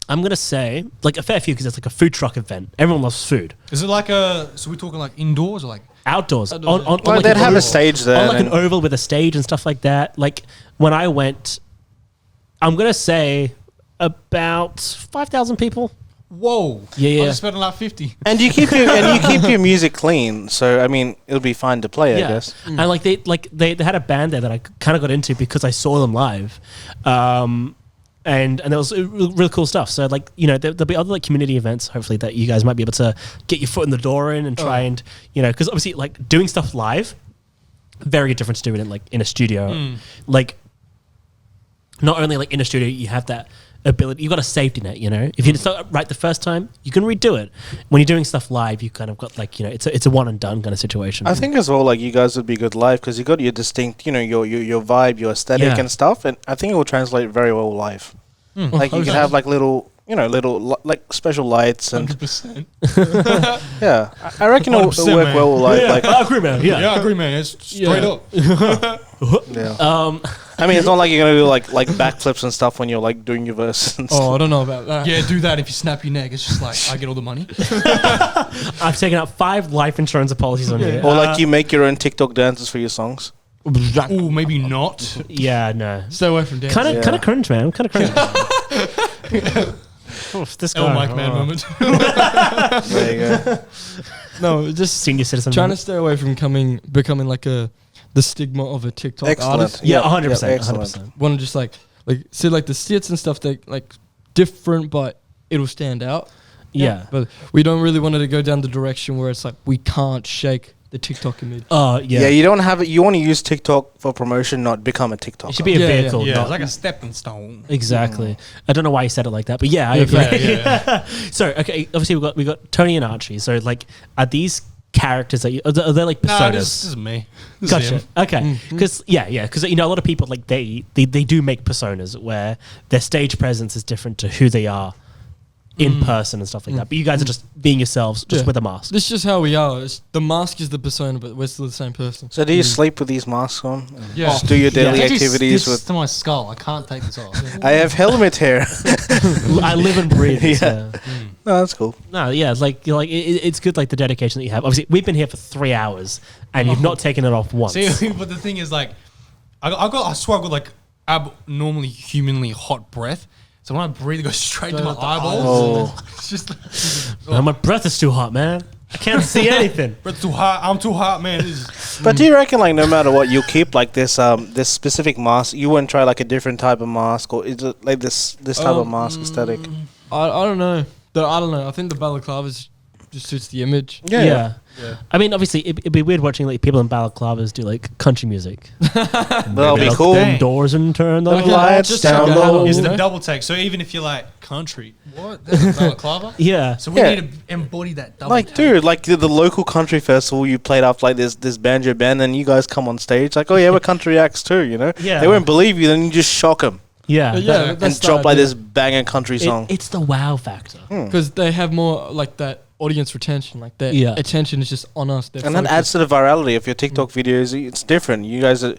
I'm gonna say like a fair few, because it's like a food truck event. Everyone loves food. Is it like so we're talking like indoors or like? Outdoors. On Well, like they'd an have oval. a stage there. On like an and- oval with a stage and stuff like that. Like, when I went, I'm gonna say about 5,000 people. Whoa. Yeah. I just spent like 50. And you keep your music clean, so I mean it'll be fine to play, I guess. And like they had a band there that I kind of got into because I saw them live, and there was really cool stuff. So like, you know, there'll be other like community events hopefully that you guys might be able to get your foot in the door in and try and, you know, because obviously like doing stuff live, very different to doing it like in a studio. Like, not only like in a studio you have that ability, you got a safety net, you know. If you start right the first time, you can redo it. When you're doing stuff live, you kind of got like, you know, it's a one and done kind of situation. I think as well, like you guys would be good live because you got your distinct, you know, your vibe, your aesthetic and stuff, and I think it will translate very well live. Like you can have like little, you know, like special lights and 100%. yeah, I reckon it'll 100%, work man. well. Like I agree, man. Yeah. Yeah, I agree, man. It's straight up. yeah. I mean, it's not like you're gonna do like backflips and stuff when you're like doing your verse. And Oh, stuff. I don't know about that. Yeah, do that if you snap your neck. It's just like, I get all the money. I've taken out 5 life insurance policies on you. Or like you make your own TikTok dances for your songs. Ooh, maybe not. Yeah, no. Stay away from dance. Kind of cringe, man. Kind of cringe. This guy. Oh, Mike Man moment. There you go. No, just Senior citizen. trying to stay away from becoming like the stigma of a TikTok Excellent. artist. Yeah, Yep, 100%. yep, excellent. 100%. Want to just like see like the skits and stuff, they like different, but it'll stand out. Yeah. But we don't really want it to go down the direction where it's like we can't shake the TikTok image. Oh, yeah. Yeah, you don't have it. You want to use TikTok for promotion, not become a TikTok. It should be a Yeah, yeah. vehicle. Yeah, not- it's like a stepping stone. Exactly. I don't know why you said it like that, but yeah, I agree. Yeah. So, okay, obviously we got Tony and Archie. So, like, are these characters that are they like personas? Nah, this is me. This is Gotcha. him. Okay. Because because you know a lot of people like they do make personas where their stage presence is different to who they are in person and stuff like that. But you guys are just being yourselves, just Yeah. with a mask. This is just how we are. The mask is the persona, but we're still the same person. So do you sleep with these masks on? Yeah. Just do your daily It's actually activities sticks with. to my skull. I can't take this off. I have helmet hair. I live and breathe. this, Yeah. No, that's cool. No, yeah, it's like it's good, like the dedication that you have. Obviously, we've been here for 3 hours and you've not taken it off once. See, but the thing is, like, I swear I got like abnormally humanly hot breath. So when I breathe, it goes straight to my eyeballs. Oh. It's just like, Oh, my breath is too hot, man. I can't see anything. breath too hot. I'm too hot, man. This is- But do you reckon, like, no matter what, you keep like this specific mask? You wouldn't try like a different type of mask, or is it like this type of mask aesthetic? I don't know. I don't know. I think the balaclavas just suits the image. Yeah. I mean, obviously, it'd be weird watching like people in balaclavas do like country music. That'll be Lock cool. them doors and turn the Okay, lights just down like a low. little- It's the know? double take. So even if you're like country, what? That's a balaclava? Yeah. So we Yeah. need to embody that double Like, take. dude, like the local country festival, you played off like this banjo band, and you guys come on stage like, oh yeah, we're country acts too, you know? Yeah. They won't believe you, then you just shock them Yeah. Yeah, and that's the drop like idea. this banger country song. It's the wow factor. Because they have more like that audience retention. Like their Yeah. attention is just on us. And that adds to the virality of your TikTok videos. It's different. You guys are,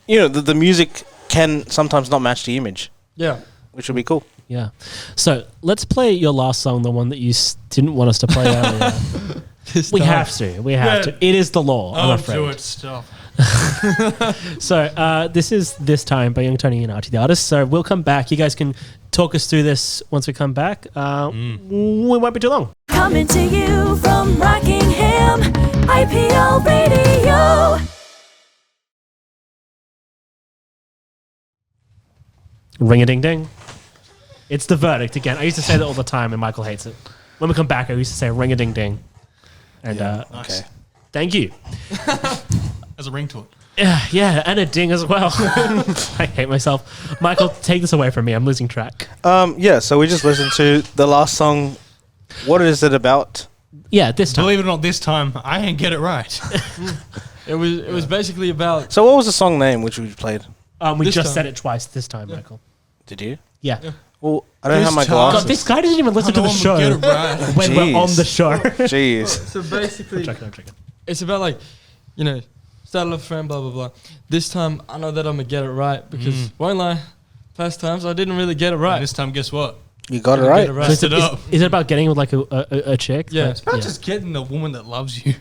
you know, the music can sometimes not match the image, Yeah. which would be cool. Yeah. So let's play your last song, the one that you didn't want us to play earlier. We have to. We have to. It is the law, I'm Oh, afraid. do it. Stop. So this is This Time by Young Tony and Archie the Artist. So we'll come back. You guys can talk us through this once we come back. We won't be too long. Coming to you from Rockingham, IPL Radio. Ring a ding ding. It's the verdict again. I used to say that all the time, and Michael hates it. When we come back, I used to say ring a ding ding. And okay. Thank you. As a ring to it. Yeah, and a ding as well. I hate myself. Michael, take this away from me. I'm losing track. So we just listened to the last song. What is it about? Yeah, this time. Believe it or not, this time I didn't get it right. It was basically about. So what was the song name which we played? We just said it twice this time, Michael. Did you? Yeah. Well, I don't have my glasses. God, this guy doesn't even listen to the show Get it right. when we're on the show. Jeez. So basically, I'm joking. it's about like, started off a friend, blah blah blah. This time I know that I'm gonna get it right because won't lie, past times I didn't really get it right. And this time, guess what? You got it right. So is it about getting with like a chick? Yeah. It's about just getting the woman that loves you.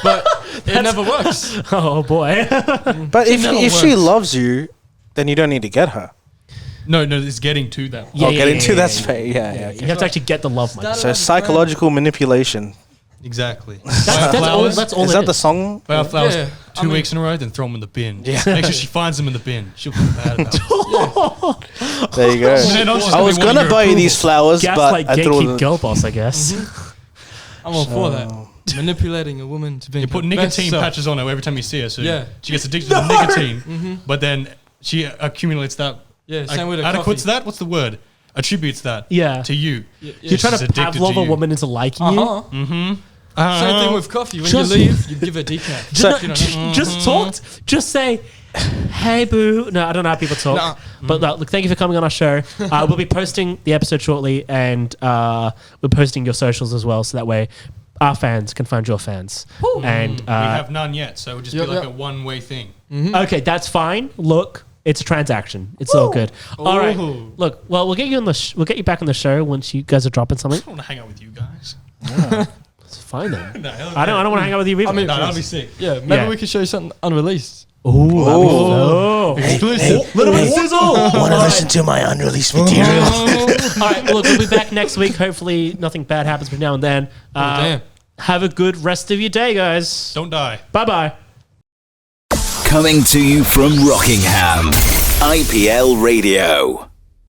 But it never works. Oh boy. But if she loves you, then you don't need to get her. No, it's getting to that. Getting to that's fair. Yeah. You have to actually get the love, Michael. So psychological manipulation. Exactly. That's all. That's all. Is that the song? Buy her flowers Yeah. 2 weeks in a row, then throw them in the bin. Yeah. Make sure she finds them in the bin. She'll feel bad about it. There you go. Then I'm just I was wanting gonna your buy you approval. these flowers, but Gaslight I threw gatekeep them. girl boss, I guess. I'm all for that. Manipulating a woman to be. You put nicotine patches on her every time you see her, so she gets addicted to the nicotine. But then she accumulates that. Yeah, same with a adequates coffee. that. What's the word? Attributes that. Yeah. To you. You're trying to Pavlov a woman into liking you. Same thing with coffee. When Just- you leave, you give her decaf. Just talked. Just say, "Hey, boo." No, I don't know how people talk. But look, thank you for coming on our show. We'll be posting the episode shortly, and we're posting your socials as well, so that way our fans can find your fans. And we have none yet, so it'll just be like a one-way thing. okay, that's fine. Look, it's a transaction. It's all good. All right. Look, well, we'll get you on the we'll get you back on the show once you guys are dropping something. I don't want to hang out with you guys. It's fine then. No, I don't want to hang out with you either. I mean, No, that'd be sick. Yeah, maybe we could show you something unreleased. Exclusive. Little bit of sizzle. Want to listen to my unreleased material? All right, look, we'll be back next week. Hopefully, nothing bad happens between now and then. Damn. Have a good rest of your day, guys. Don't die. Bye bye. Coming to you from Rockingham, IPL Radio.